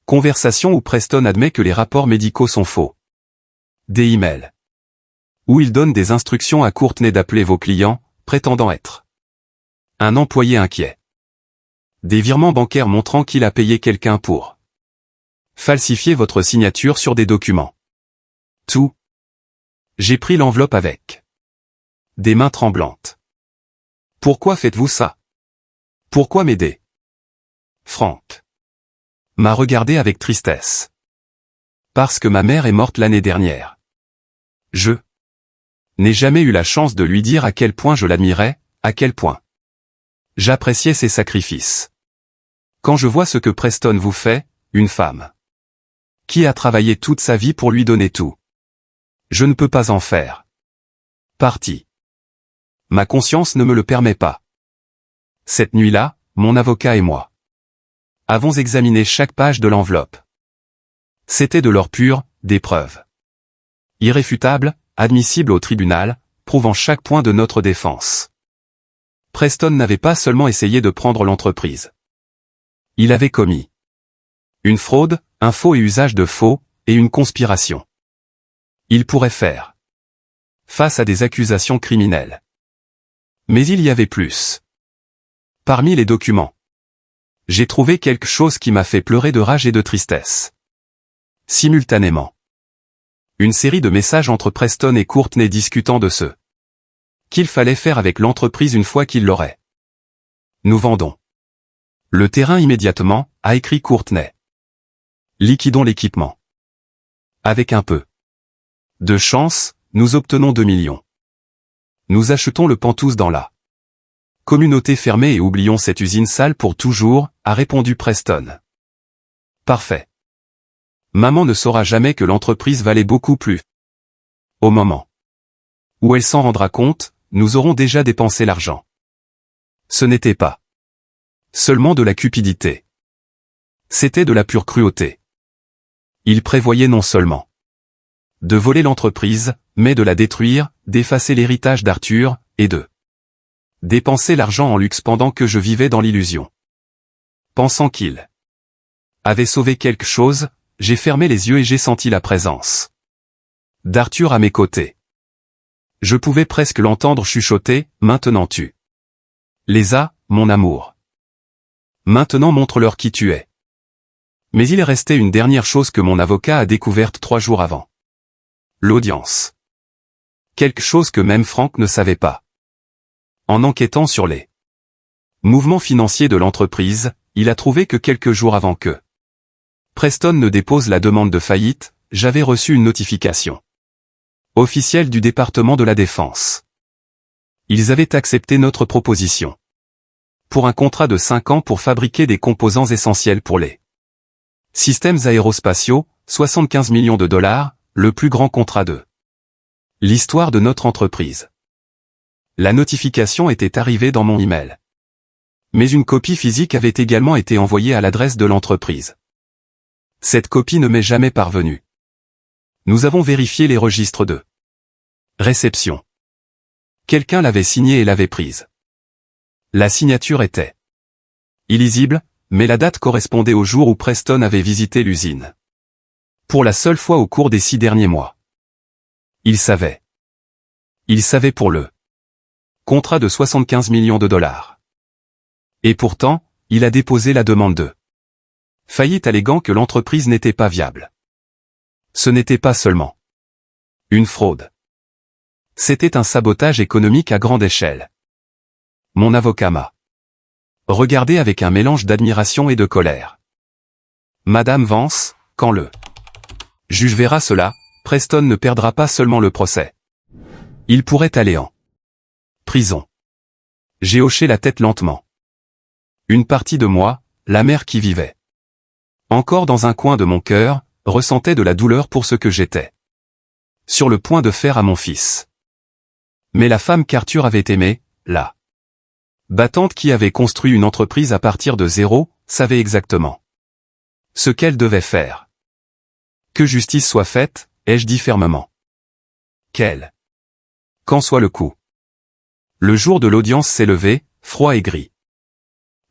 conversations où Preston admet que les rapports médicaux sont faux. Des emails où il donne des instructions à Courtney d'appeler vos clients, prétendant être un employé inquiet. Des virements bancaires montrant qu'il a payé quelqu'un pour falsifier votre signature sur des documents. Tout. J'ai pris l'enveloppe avec des mains tremblantes. Pourquoi faites-vous ça? Pourquoi m'aider? Frank m'a regardé avec tristesse. Parce que ma mère est morte l'année dernière. Je n'ai jamais eu la chance de lui dire à quel point je l'admirais, à quel point j'appréciais ses sacrifices. Quand je vois ce que Preston vous fait, une femme qui a travaillé toute sa vie pour lui donner tout, je ne peux pas en faire partie. Ma conscience ne me le permet pas. Cette nuit-là, mon avocat et moi avons examiné chaque page de l'enveloppe. C'était de l'or pur, des preuves irréfutables, admissibles au tribunal, prouvant chaque point de notre défense. Preston n'avait pas seulement essayé de prendre l'entreprise. Il avait commis une fraude, un faux et usage de faux, et une conspiration. Il pourrait faire face à des accusations criminelles. Mais il y avait plus. Parmi les documents, j'ai trouvé quelque chose qui m'a fait pleurer de rage et de tristesse. Simultanément. Une série de messages entre Preston et Courtney discutant de ce qu'il fallait faire avec l'entreprise une fois qu'il l'aurait. Nous vendons le terrain immédiatement, a écrit Courtney. Liquidons l'équipement. Avec un peu de chance, nous obtenons 2 millions. Nous achetons le Pantouse dans la communauté fermée et oublions cette usine sale pour toujours, a répondu Preston. Parfait. Maman ne saura jamais que l'entreprise valait beaucoup plus. Au moment où elle s'en rendra compte, nous aurons déjà dépensé l'argent. Ce n'était pas seulement de la cupidité. C'était de la pure cruauté. Il prévoyait non seulement de voler l'entreprise, mais de la détruire, d'effacer l'héritage d'Arthur, et de dépenser l'argent en luxe pendant que je vivais dans l'illusion. Pensant qu'il avait sauvé quelque chose, j'ai fermé les yeux et j'ai senti la présence d'Arthur à mes côtés. Je pouvais presque l'entendre chuchoter, « Maintenant tu les as, mon amour. Maintenant montre-leur qui tu es. » Mais il restait une dernière chose que mon avocat a découverte 3 jours avant. L'audience. Quelque chose que même Frank ne savait pas. En enquêtant sur les mouvements financiers de l'entreprise, il a trouvé que quelques jours avant que Preston ne dépose la demande de faillite, j'avais reçu une notification officielle du département de la Défense. Ils avaient accepté notre proposition pour un contrat de 5 ans pour fabriquer des composants essentiels pour les systèmes aérospatiaux, 75 millions de dollars, le plus grand contrat de l'histoire de notre entreprise. La notification était arrivée dans mon email. Mais une copie physique avait également été envoyée à l'adresse de l'entreprise. Cette copie ne m'est jamais parvenue. Nous avons vérifié les registres de réception. Quelqu'un l'avait signée et l'avait prise. La signature était illisible, mais la date correspondait au jour où Preston avait visité l'usine. Pour la seule fois au cours des 6 derniers mois. Il savait. Il savait pour le contrat de 75 millions de dollars. Et pourtant, il a déposé la demande de faillite alléguant que l'entreprise n'était pas viable. Ce n'était pas seulement une fraude. C'était un sabotage économique à grande échelle. Mon avocat m'a regardait avec un mélange d'admiration et de colère. Madame Vance, quand le juge verra cela, Preston ne perdra pas seulement le procès. Il pourrait aller en prison. J'ai hoché la tête lentement. Une partie de moi, la mère qui vivait encore dans un coin de mon cœur, ressentait de la douleur pour ce que j'étais sur le point de faire à mon fils. Mais la femme qu'Arthur avait aimée, la battante qui avait construit une entreprise à partir de zéro, savait exactement ce qu'elle devait faire. Que justice soit faite, ai-je dit fermement. Qu'en soit le coup. Le jour de l'audience s'est levé, froid et gris.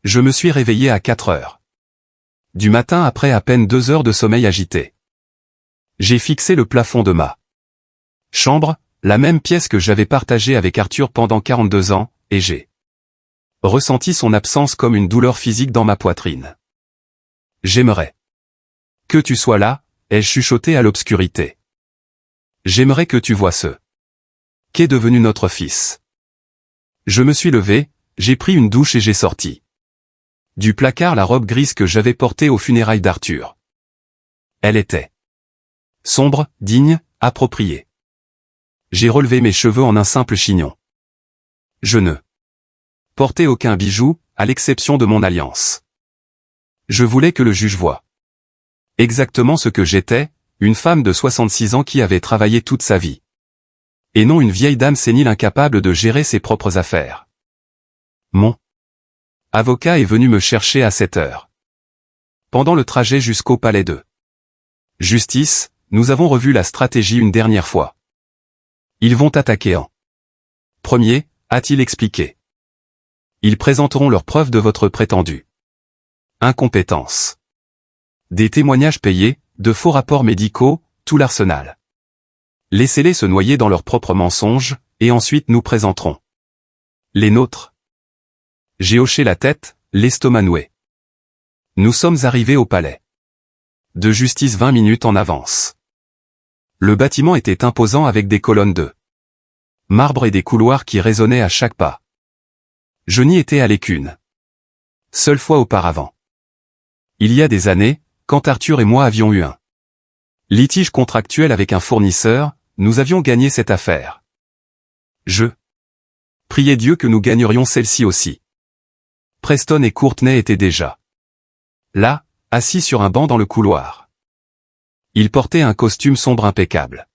Je me suis réveillé à 4 heures du matin après à peine 2 heures de sommeil agité. J'ai fixé le plafond de ma chambre, la même pièce que j'avais partagée avec Arthur pendant 42 ans, et j'ai ressenti son absence comme une douleur physique dans ma poitrine. J'aimerais que tu sois là, ai-je chuchoté à l'obscurité. J'aimerais que tu vois ce qu'est devenu notre fils. Je me suis levé, j'ai pris une douche et j'ai sorti du placard la robe grise que j'avais portée aux funérailles d'Arthur. Elle était sombre, digne, appropriée. J'ai relevé mes cheveux en un simple chignon. Je ne portais aucun bijou, à l'exception de mon alliance. Je voulais que le juge voie exactement ce que j'étais, une femme de 66 ans qui avait travaillé toute sa vie. Et non une vieille dame sénile incapable de gérer ses propres affaires. Mon avocat est venu me chercher à 7 heures. Pendant le trajet jusqu'au palais de justice, nous avons revu la stratégie une dernière fois. Ils vont attaquer en premier, a-t-il expliqué. Ils présenteront leurs preuves de votre prétendue incompétence. Des témoignages payés, de faux rapports médicaux, tout l'arsenal. Laissez-les se noyer dans leurs propres mensonges, et ensuite nous présenterons les nôtres. J'ai hoché la tête, l'estomac noué. Nous sommes arrivés au palais de justice 20 minutes en avance. Le bâtiment était imposant avec des colonnes de marbre et des couloirs qui résonnaient à chaque pas. Je n'y étais allé qu'une seule fois auparavant. Il y a des années, quand Arthur et moi avions eu un litige contractuel avec un fournisseur, nous avions gagné cette affaire. Je priais Dieu que nous gagnerions celle-ci aussi. Preston et Courtney étaient déjà là, assis sur un banc dans le couloir. Ils portaient un costume sombre impeccable,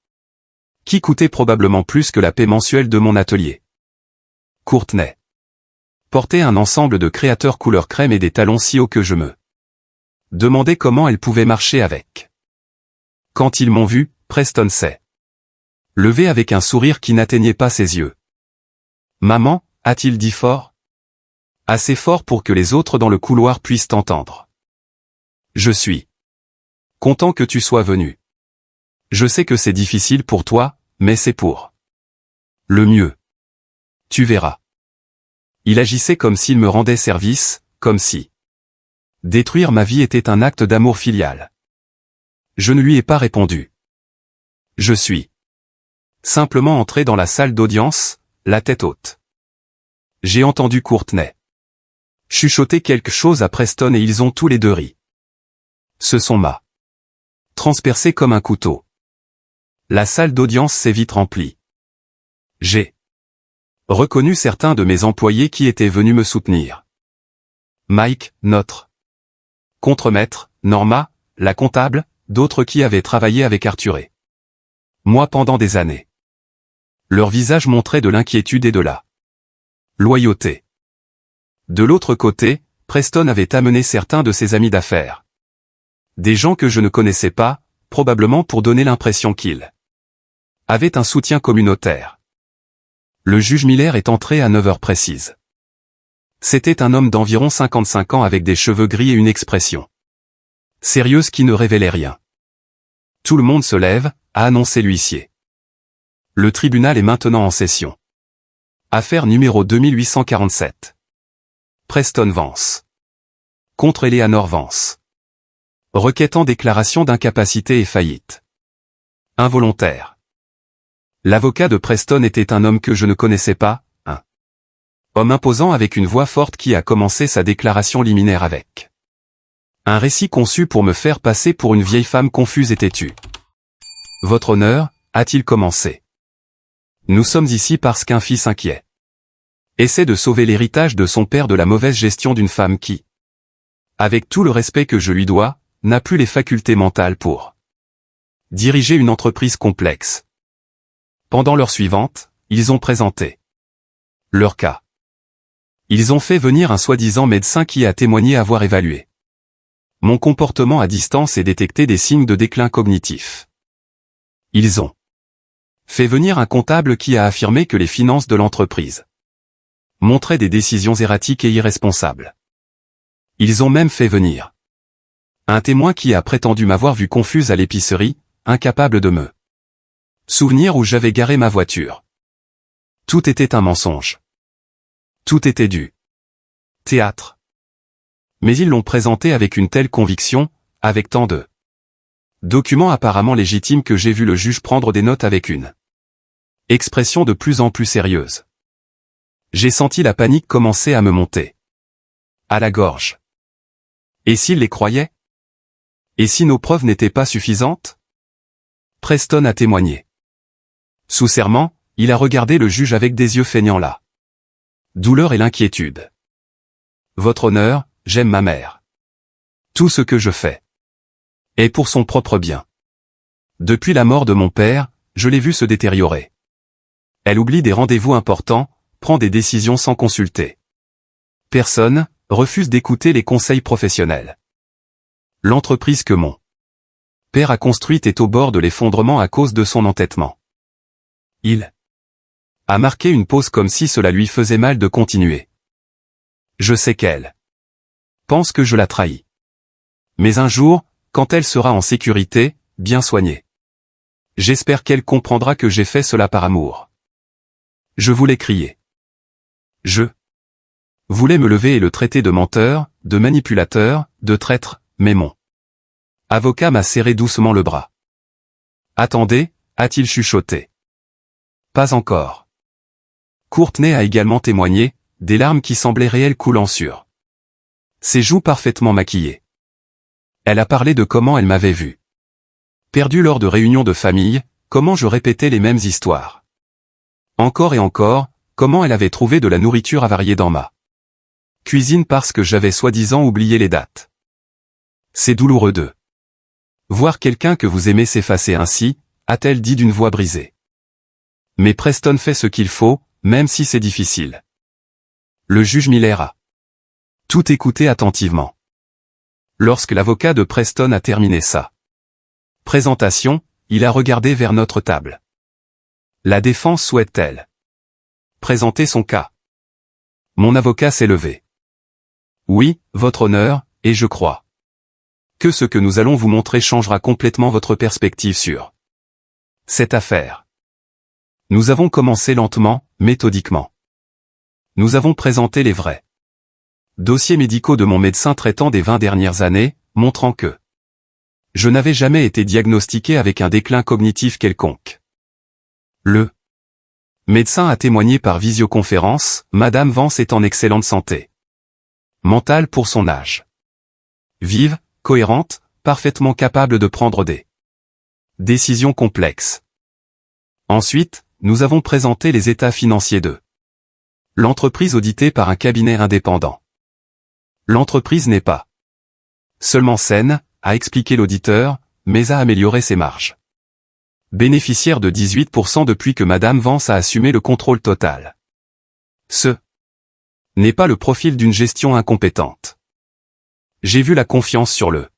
qui coûtait probablement plus que la paie mensuelle de mon atelier. Courtney portait un ensemble de créateurs couleur crème et des talons si hauts que je me demandais comment elle pouvait marcher avec. Quand ils m'ont vu, Preston s'est levé avec un sourire qui n'atteignait pas ses yeux. Maman, a-t-il dit fort? Assez fort pour que les autres dans le couloir puissent t'entendre. Je suis content que tu sois venu. Je sais que c'est difficile pour toi, mais c'est pour le mieux. Tu verras. Il agissait comme s'il me rendait service, comme si détruire ma vie était un acte d'amour filial. Je ne lui ai pas répondu. Je suis simplement entré dans la salle d'audience, la tête haute. J'ai entendu Courtney chuchoter quelque chose à Preston et ils ont tous les deux ri. Ce son m'a transpercé comme un couteau. La salle d'audience s'est vite remplie. J'ai reconnu certains de mes employés qui étaient venus me soutenir. Mike, notre contremaître, Norma, la comptable, d'autres qui avaient travaillé avec Arthur et moi pendant des années. Leur visage montrait de l'inquiétude et de la loyauté. De l'autre côté, Preston avait amené certains de ses amis d'affaires. Des gens que je ne connaissais pas, probablement pour donner l'impression qu'ils avaient un soutien communautaire. Le juge Miller est entré à 9 heures précises. C'était un homme d'environ 55 ans avec des cheveux gris et une expression sérieuse qui ne révélait rien. Tout le monde se lève, a annoncé l'huissier. Le tribunal est maintenant en session. Affaire numéro 2847. Preston Vance. Contre Eleanor Vance. Requête en déclaration d'incapacité et faillite. Involontaire. L'avocat de Preston était un homme que je ne connaissais pas, un Homme imposant avec une voix forte qui a commencé sa déclaration liminaire avec un récit conçu pour me faire passer pour une vieille femme confuse et têtue. Votre honneur, a-t-il commencé. Nous sommes ici parce qu'un fils inquiet essaie de sauver l'héritage de son père de la mauvaise gestion d'une femme qui, avec tout le respect que je lui dois, n'a plus les facultés mentales pour diriger une entreprise complexe. Pendant l'heure suivante, ils ont présenté leur cas. Ils ont fait venir un soi-disant médecin qui a témoigné avoir évalué mon comportement à distance et détecté des signes de déclin cognitif. Ils ont fait venir un comptable qui a affirmé que les finances de l'entreprise montraient des décisions erratiques et irresponsables. Ils ont même fait venir un témoin qui a prétendu m'avoir vu confuse à l'épicerie, incapable de me souvenir où j'avais garé ma voiture. Tout était un mensonge. Tout était du théâtre. Mais ils l'ont présenté avec une telle conviction, avec tant de documents apparemment légitimes que j'ai vu le juge prendre des notes avec une expression de plus en plus sérieuse. J'ai senti la panique commencer à me monter à la gorge. Et s'il les croyait? Et si nos preuves n'étaient pas suffisantes? Preston a témoigné. Sous serment, il a regardé le juge avec des yeux feignant la douleur et l'inquiétude. Votre honneur, j'aime ma mère. Tout ce que je fais est pour son propre bien. Depuis la mort de mon père, je l'ai vue se détériorer. Elle oublie des rendez-vous importants, prend des décisions sans consulter personne, refuse d'écouter les conseils professionnels. L'entreprise que mon père a construite est au bord de l'effondrement à cause de son entêtement. Il a marqué une pause comme si cela lui faisait mal de continuer. Je sais qu'elle pense que je la trahis. Mais un jour, quand elle sera en sécurité, bien soignée, j'espère qu'elle comprendra que j'ai fait cela par amour. Je voulais crier. Je voulais me lever et le traiter de menteur, de manipulateur, de traître, mais mon avocat m'a serré doucement le bras. Attendez, a-t-il chuchoté. Pas encore. Courtney a également témoigné, des larmes qui semblaient réelles coulant sur ses joues parfaitement maquillées. Elle a parlé de comment elle m'avait vu perdu lors de réunions de famille, comment je répétais les mêmes histoires. Encore et encore, comment elle avait trouvé de la nourriture avariée dans ma cuisine parce que j'avais soi-disant oublié les dates. C'est douloureux de voir quelqu'un que vous aimez s'effacer ainsi, a-t-elle dit d'une voix brisée. Mais Preston fait ce qu'il faut, même si c'est difficile. Le juge Miller a tout écouté attentivement. Lorsque l'avocat de Preston a terminé sa présentation, il a regardé vers notre table. La défense souhaite-t-elle présenter son cas? Mon avocat s'est levé. Oui, votre honneur, et je crois que ce que nous allons vous montrer changera complètement votre perspective sur cette affaire. Nous avons commencé lentement, méthodiquement. Nous avons présenté les vrais dossiers médicaux de mon médecin traitant des 20 dernières années, montrant que je n'avais jamais été diagnostiqué avec un déclin cognitif quelconque. Le médecin a témoigné par visioconférence, Madame Vance est en excellente santé mentale pour son âge. Vive, cohérente, parfaitement capable de prendre des décisions complexes. Ensuite, nous avons présenté les états financiers de l'entreprise auditée par un cabinet indépendant. L'entreprise n'est pas seulement saine, a expliqué l'auditeur, mais a amélioré ses marges. Bénéficiaire de 18% depuis que Madame Vance a assumé le contrôle total. Ce n'est pas le profil d'une gestion incompétente. J'ai vu la confiance sur le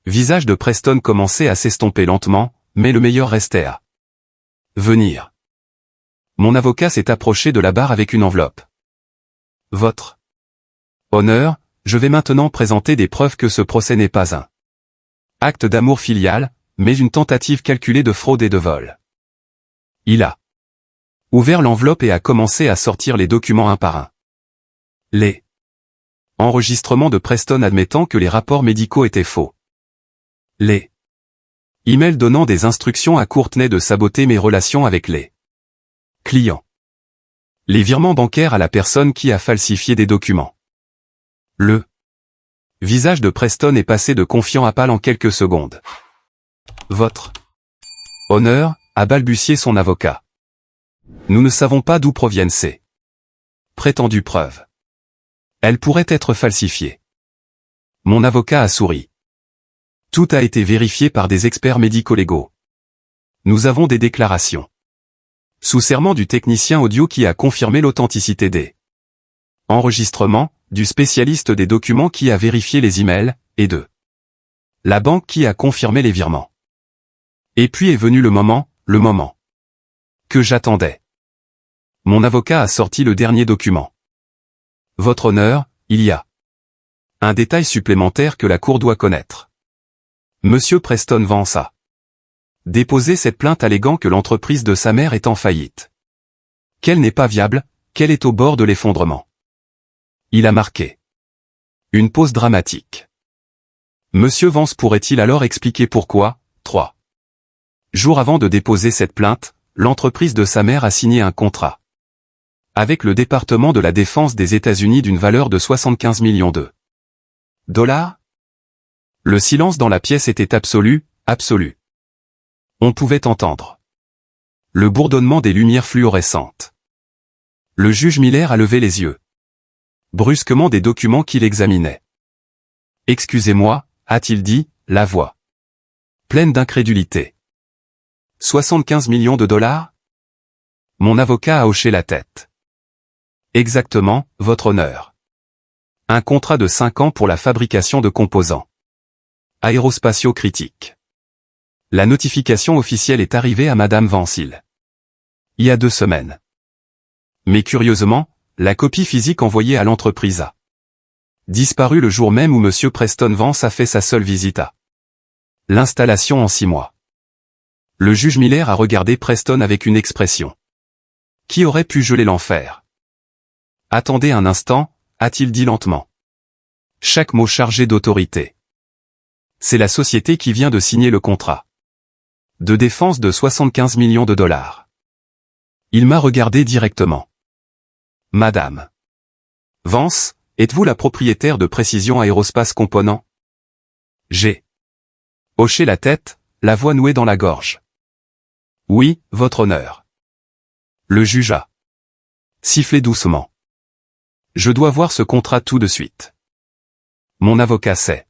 visage de Preston commencer à s'estomper lentement, mais le meilleur restait à venir. Mon avocat s'est approché de la barre avec une enveloppe. Votre honneur, je vais maintenant présenter des preuves que ce procès n'est pas un acte d'amour filial, mais une tentative calculée de fraude et de vol. Il a ouvert l'enveloppe et a commencé à sortir les documents un par un. Les enregistrements de Preston admettant que les rapports médicaux étaient faux. Les emails donnant des instructions à Courtney de saboter mes relations avec les clients. Les virements bancaires à la personne qui a falsifié des documents. Le visage de Preston est passé de confiant à pâle en quelques secondes. Votre honneur, a balbutié son avocat. Nous ne savons pas d'où proviennent ces prétendues preuves. Elles pourraient être falsifiées. Mon avocat a souri. Tout a été vérifié par des experts médico-légaux. Nous avons des déclarations sous serment du technicien audio qui a confirmé l'authenticité des enregistrements, du spécialiste des documents qui a vérifié les emails, et de la banque qui a confirmé les virements. Et puis est venu le moment que j'attendais. Mon avocat a sorti le dernier document. Votre honneur, il y a un détail supplémentaire que la Cour doit connaître. Monsieur Preston Vance a déposé cette plainte alléguant que l'entreprise de sa mère est en faillite. Qu'elle n'est pas viable, qu'elle est au bord de l'effondrement. Il a marqué une pause dramatique. Monsieur Vance pourrait-il alors expliquer pourquoi, 3 jours avant de déposer cette plainte, l'entreprise de sa mère a signé un contrat avec le département de la défense des États-Unis d'une valeur de 75 millions de dollars? Le silence dans la pièce était absolu. On pouvait entendre le bourdonnement des lumières fluorescentes. Le juge Miller a levé les yeux brusquement des documents qu'il examinait. Excusez-moi, a-t-il dit, la voix pleine d'incrédulité. 75 millions de dollars? Mon avocat a hoché la tête. Exactement, votre honneur. Un contrat de 5 ans pour la fabrication de composants aérospatiaux critiques. La notification officielle est arrivée à Madame Vance il y a 2 semaines. Mais curieusement, la copie physique envoyée à l'entreprise a disparu le jour même où Monsieur Preston Vance a fait sa seule visite à l'installation en 6 mois. Le juge Miller a regardé Preston avec une expression qui aurait pu geler l'enfer. Attendez un instant, a-t-il dit lentement. Chaque mot chargé d'autorité. C'est la société qui vient de signer le contrat de défense de 75 millions de dollars. Il m'a regardé directement. Madame Vance, êtes-vous la propriétaire de Précision Aérospace Components? J'ai hoché la tête, la voix nouée dans la gorge. Oui, votre honneur. Le juge a sifflé doucement. Je dois voir ce contrat tout de suite. Mon avocat s'est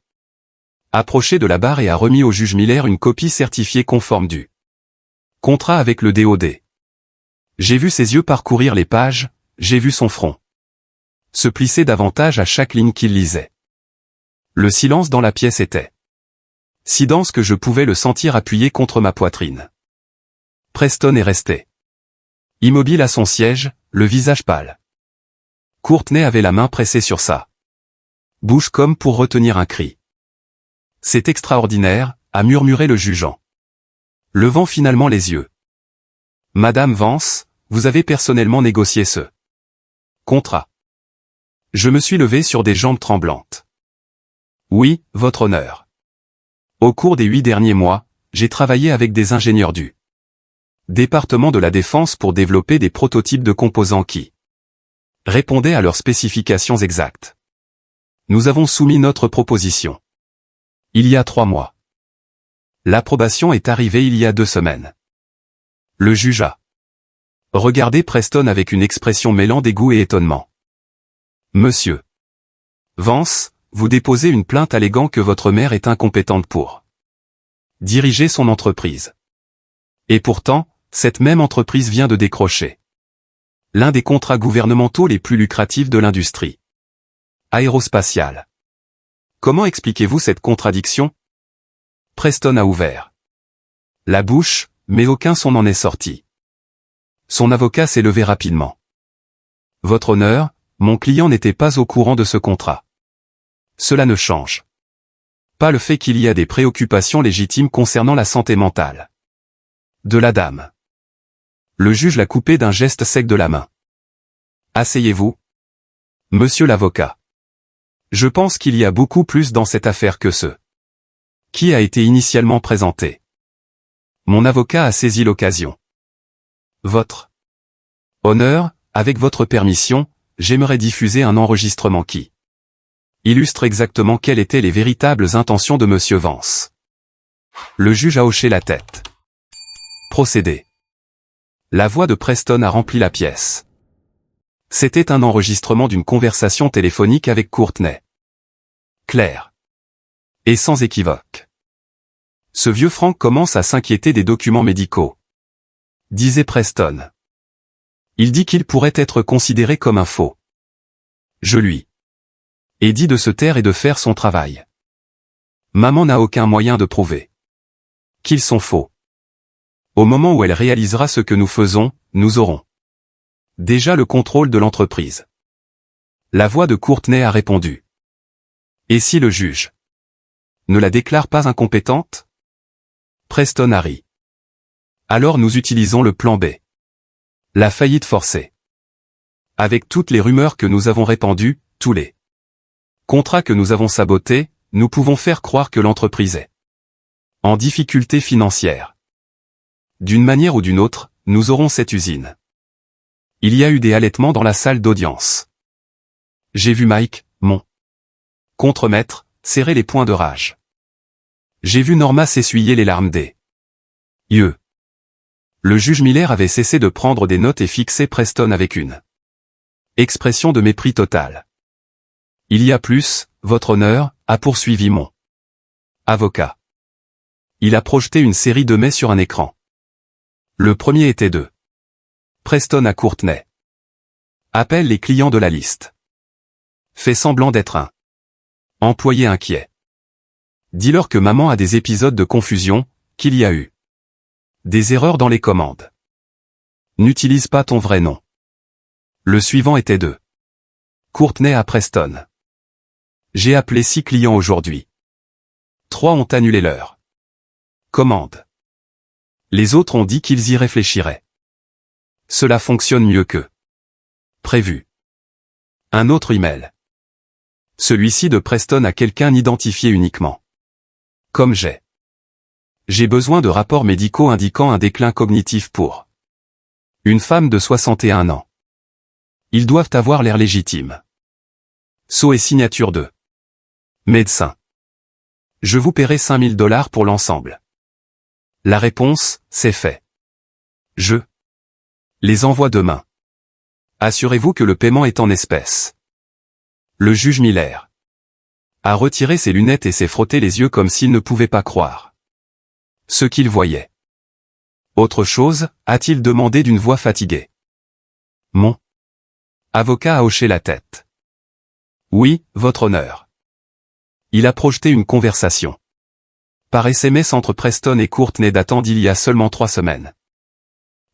approché de la barre et a remis au juge Miller une copie certifiée conforme du contrat avec le DOD. J'ai vu ses yeux parcourir les pages, j'ai vu son front se plisser davantage à chaque ligne qu'il lisait. Le silence dans la pièce était si dense que je pouvais le sentir appuyé contre ma poitrine. Preston est resté immobile à son siège, le visage pâle. Courtney avait la main pressée sur sa bouche comme pour retenir un cri. C'est extraordinaire, a murmuré le jugeant, levant finalement les yeux. Madame Vance, vous avez personnellement négocié ce contrat. Je me suis levé sur des jambes tremblantes. Oui, votre honneur. Au cours des 8 derniers mois, j'ai travaillé avec des ingénieurs du département de la défense pour développer des prototypes de composants qui répondaient à leurs spécifications exactes. Nous avons soumis notre proposition il y a 3 mois. L'approbation est arrivée il y a 2 semaines. Le juge a regardé Preston avec une expression mêlant dégoût et étonnement. Monsieur Vance, vous déposez une plainte alléguant que votre mère est incompétente pour diriger son entreprise. Et pourtant, cette même entreprise vient de décrocher l'un des contrats gouvernementaux les plus lucratifs de l'industrie aérospatiale. Comment expliquez-vous cette contradiction? Preston a ouvert la bouche, mais aucun son n'en est sorti. Son avocat s'est levé rapidement. Votre honneur, mon client n'était pas au courant de ce contrat. Cela ne change pas le fait qu'il y a des préoccupations légitimes concernant la santé mentale de la dame. Le juge l'a coupé d'un geste sec de la main. Asseyez-vous. Monsieur l'avocat. Je pense qu'il y a beaucoup plus dans cette affaire que ce qui a été initialement présenté. Mon avocat a saisi l'occasion. Votre honneur, avec votre permission, j'aimerais diffuser un enregistrement qui illustre exactement quelles étaient les véritables intentions de Monsieur Vance. Le juge a hoché la tête. Procédez. La voix de Preston a rempli la pièce. C'était un enregistrement d'une conversation téléphonique avec Courtney. Clair. Et sans équivoque. Ce vieux Frank commence à s'inquiéter des documents médicaux, disait Preston. Il dit qu'il pourrait être considéré comme un faux. Je lui ai dit de se taire et de faire son travail. Maman n'a aucun moyen de prouver qu'ils sont faux. Au moment où elle réalisera ce que nous faisons, nous aurons déjà le contrôle de l'entreprise. La voix de Courtney a répondu. Et si le juge ne la déclare pas incompétente? Preston a ri. Alors nous utilisons le plan B. La faillite forcée. Avec toutes les rumeurs que nous avons répandues, tous les contrats que nous avons sabotés, nous pouvons faire croire que l'entreprise est en difficulté financière. D'une manière ou d'une autre, nous aurons cette usine. Il y a eu des halètements dans la salle d'audience. J'ai vu Mike, mon contremaître, serrer les poings de rage. J'ai vu Norma s'essuyer les larmes des yeux. Le juge Miller avait cessé de prendre des notes et fixé Preston avec une expression de mépris total. Il y a plus, votre honneur, a poursuivi mon avocat. Il a projeté une série de mets sur un écran. Le premier était de Preston à Courtney. Appelle les clients de la liste. Fait semblant d'être un employé inquiet. Dis-leur que maman a des épisodes de confusion, qu'il y a eu des erreurs dans les commandes. N'utilise pas ton vrai nom. Le suivant était de Courtney à Preston. J'ai appelé 6 clients aujourd'hui. 3 ont annulé leur commande. Les autres ont dit qu'ils y réfléchiraient. Cela fonctionne mieux que prévu. Un autre email. Celui-ci de Preston à quelqu'un identifié uniquement. Comme j'ai besoin de rapports médicaux indiquant un déclin cognitif pour une femme de 61 ans. Ils doivent avoir l'air légitimes. Sceau et signature de médecin. Je vous paierai $5 000 pour l'ensemble. La réponse, c'est fait. Je les envoie demain. Assurez-vous que le paiement est en espèces. Le juge Miller a retiré ses lunettes et s'est frotté les yeux comme s'il ne pouvait pas croire ce qu'il voyait. Autre chose, a-t-il demandé d'une voix fatiguée. Mon avocat a hoché la tête. Oui, votre honneur. Il a projeté une conversation par SMS entre Preston et Courtney datant d'il y a seulement 3 semaines.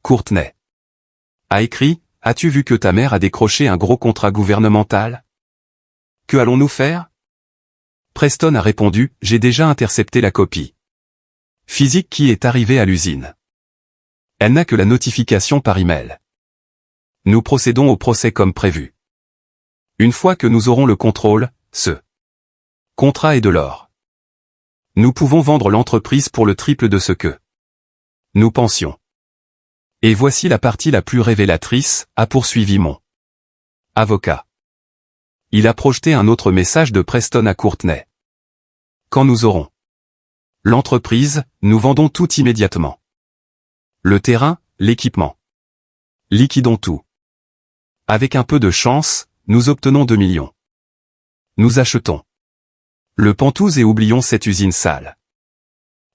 Courtney a écrit, « As-tu vu que ta mère a décroché un gros contrat gouvernemental? Que allons-nous faire ?» Preston a répondu, « J'ai déjà intercepté la copie physique qui est arrivée à l'usine. Elle n'a que la notification par email. Nous procédons au procès comme prévu. Une fois que nous aurons le contrôle, ce contrat est de l'or. Nous pouvons vendre l'entreprise pour le triple de ce que nous pensions. Et voici la partie la plus révélatrice, a poursuivi mon avocat. Il a projeté un autre message de Preston à Courtney. Quand nous aurons l'entreprise, nous vendons tout immédiatement. Le terrain, l'équipement. Liquidons tout. Avec un peu de chance, nous obtenons 2 millions. Nous achetons le Pantouz et oublions cette usine sale.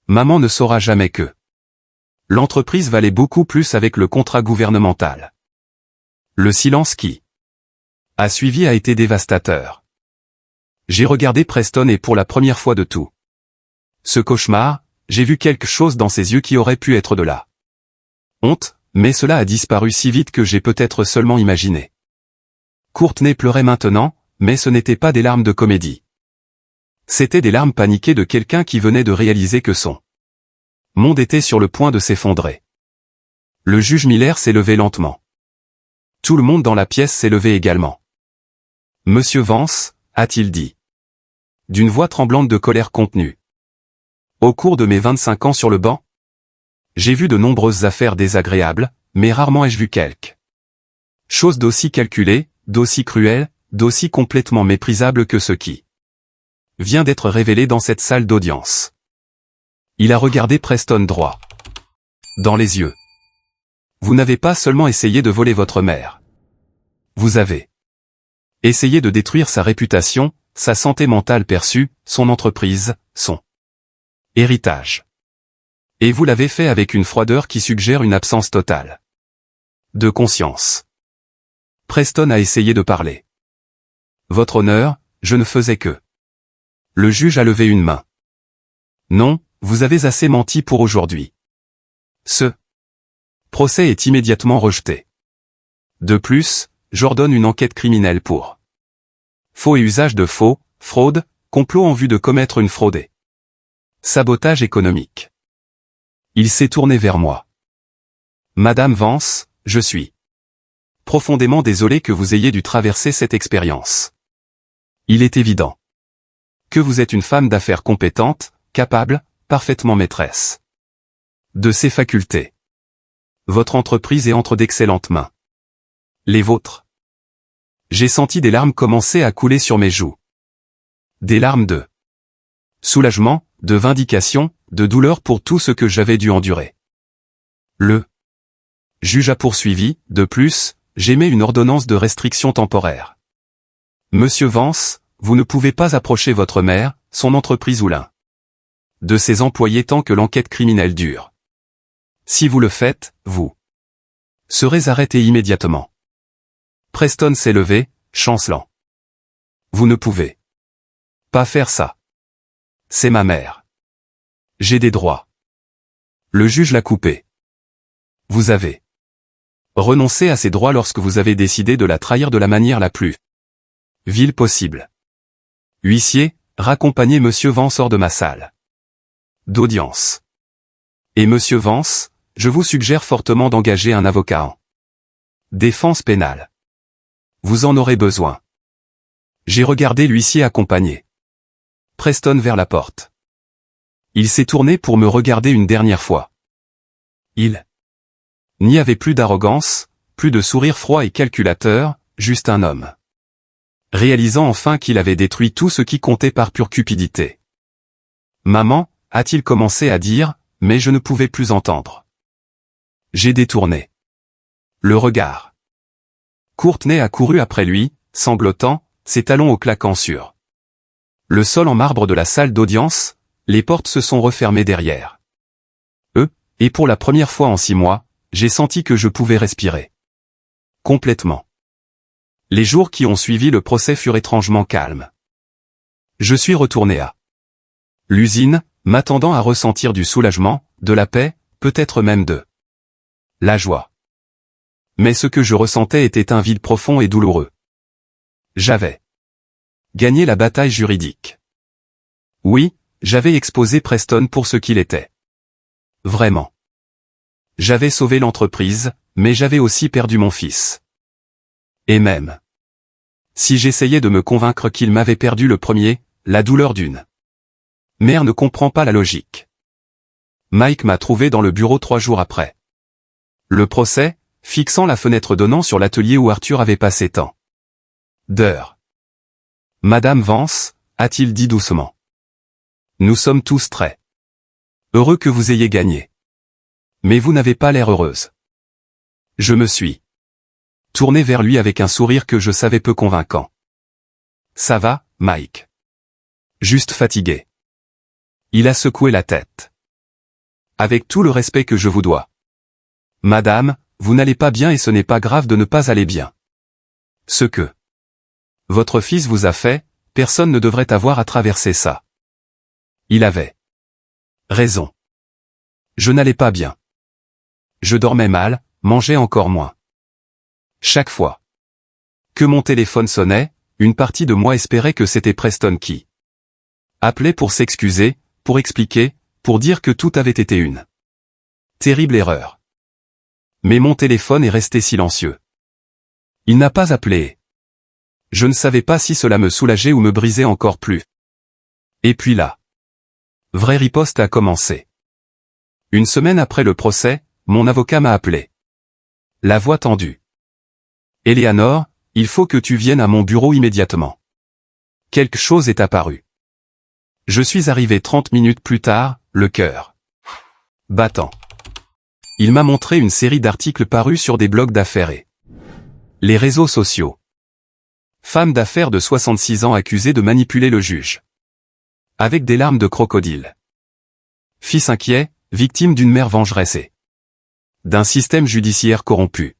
Maman ne saura jamais que l'entreprise valait beaucoup plus avec le contrat gouvernemental. Le silence qui a suivi a été dévastateur. J'ai regardé Preston et pour la première fois de tout ce cauchemar, j'ai vu quelque chose dans ses yeux qui aurait pu être de la honte, mais cela a disparu si vite que j'ai peut-être seulement imaginé. Courtney pleurait maintenant, mais ce n'était pas des larmes de comédie. C'étaient des larmes paniquées de quelqu'un qui venait de réaliser que son monde était sur le point de s'effondrer. Le juge Miller s'est levé lentement. Tout le monde dans la pièce s'est levé également. « Monsieur Vance, a-t-il dit, d'une voix tremblante de colère contenue. Au cours de mes 25 ans sur le banc, j'ai vu de nombreuses affaires désagréables, mais rarement ai-je vu quelque Chose d'aussi calculée, d'aussi cruelle, d'aussi complètement méprisable que ce qui vient d'être révélé dans cette salle d'audience. Il a regardé Preston droit dans les yeux. Vous n'avez pas seulement essayé de voler votre mère. Vous avez essayé de détruire sa réputation, sa santé mentale perçue, son entreprise, son héritage. Et vous l'avez fait avec une froideur qui suggère une absence totale de conscience. Preston a essayé de parler. Votre honneur, je ne faisais que. Le juge a levé une main. Non, vous avez assez menti pour aujourd'hui. Ce procès est immédiatement rejeté. De plus, j'ordonne une enquête criminelle pour faux et usage de faux, fraude, complot en vue de commettre une fraude et sabotage économique. Il s'est tourné vers moi. Madame Vance, je suis profondément désolé que vous ayez dû traverser cette expérience. Il est évident que vous êtes une femme d'affaires compétente, capable, parfaitement maîtresse de ses facultés. Votre entreprise est entre d'excellentes mains. Les vôtres. J'ai senti des larmes commencer à couler sur mes joues. Des larmes de soulagement, de vindication, de douleur pour tout ce que j'avais dû endurer. Le juge a poursuivi, de plus, j'émets une ordonnance de restriction temporaire. Monsieur Vance, vous ne pouvez pas approcher votre mère, son entreprise ou l'un de ses employés tant que l'enquête criminelle dure. Si vous le faites, vous serez arrêté immédiatement. Preston s'est levé, chancelant. Vous ne pouvez pas faire ça. C'est ma mère. J'ai des droits. Le juge l'a coupé. Vous avez renoncé à ces droits lorsque vous avez décidé de la trahir de la manière la plus vile possible. Huissier, raccompagnez Monsieur Vance hors de ma salle d'audience. Et Monsieur Vance, je vous suggère fortement d'engager un avocat en défense pénale. Vous en aurez besoin. J'ai regardé l'huissier accompagner Preston vers la porte. Il s'est tourné pour me regarder une dernière fois. Il n'y avait plus d'arrogance, plus de sourire froid et calculateur, juste un homme réalisant enfin qu'il avait détruit tout ce qui comptait par pure cupidité. Maman, a-t-il commencé à dire, mais je ne pouvais plus entendre. J'ai détourné le regard. Courtney a couru après lui, sanglotant, ses talons au claquant sur le sol en marbre de la salle d'audience, les portes se sont refermées derrière eux, et pour la première fois en 6 mois, j'ai senti que je pouvais respirer complètement. Les jours qui ont suivi le procès furent étrangement calmes. Je suis retourné à l'usine, m'attendant à ressentir du soulagement, de la paix, peut-être même de la joie. Mais ce que je ressentais était un vide profond et douloureux. J'avais gagné la bataille juridique. Oui, j'avais exposé Preston pour ce qu'il était. Vraiment. J'avais sauvé l'entreprise, mais j'avais aussi perdu mon fils. Et même si j'essayais de me convaincre qu'il m'avait perdu le premier, la douleur d'une mère ne comprend pas la logique. Mike m'a trouvé dans le bureau 3 jours après le procès, fixant la fenêtre donnant sur l'atelier où Arthur avait passé tant d'heures. Madame Vance, a-t-il dit doucement. Nous sommes tous très heureux que vous ayez gagné. Mais vous n'avez pas l'air heureuse. Je me suis tourné vers lui avec un sourire que je savais peu convaincant. Ça va, Mike? Juste fatigué. Il a secoué la tête. Avec tout le respect que je vous dois. Madame, vous n'allez pas bien et ce n'est pas grave de ne pas aller bien. Ce que votre fils vous a fait, personne ne devrait avoir à traverser ça. Il avait raison. Je n'allais pas bien. Je dormais mal, mangeais encore moins. Chaque fois que mon téléphone sonnait, une partie de moi espérait que c'était Preston qui appelait pour s'excuser, pour expliquer, pour dire que tout avait été une terrible erreur. Mais mon téléphone est resté silencieux. Il n'a pas appelé. Je ne savais pas si cela me soulageait ou me brisait encore plus. Et puis là, vraie riposte a commencé. Une semaine après le procès, mon avocat m'a appelé. La voix tendue. Eleanor, il faut que tu viennes à mon bureau immédiatement. Quelque chose est apparu. Je suis arrivé 30 minutes plus tard, le cœur battant. Il m'a montré une série d'articles parus sur des blogs d'affaires et les réseaux sociaux. Femme d'affaires de 66 ans accusée de manipuler le juge. Avec des larmes de crocodile. Fils inquiet, victime d'une mère vengeresse et d'un système judiciaire corrompu.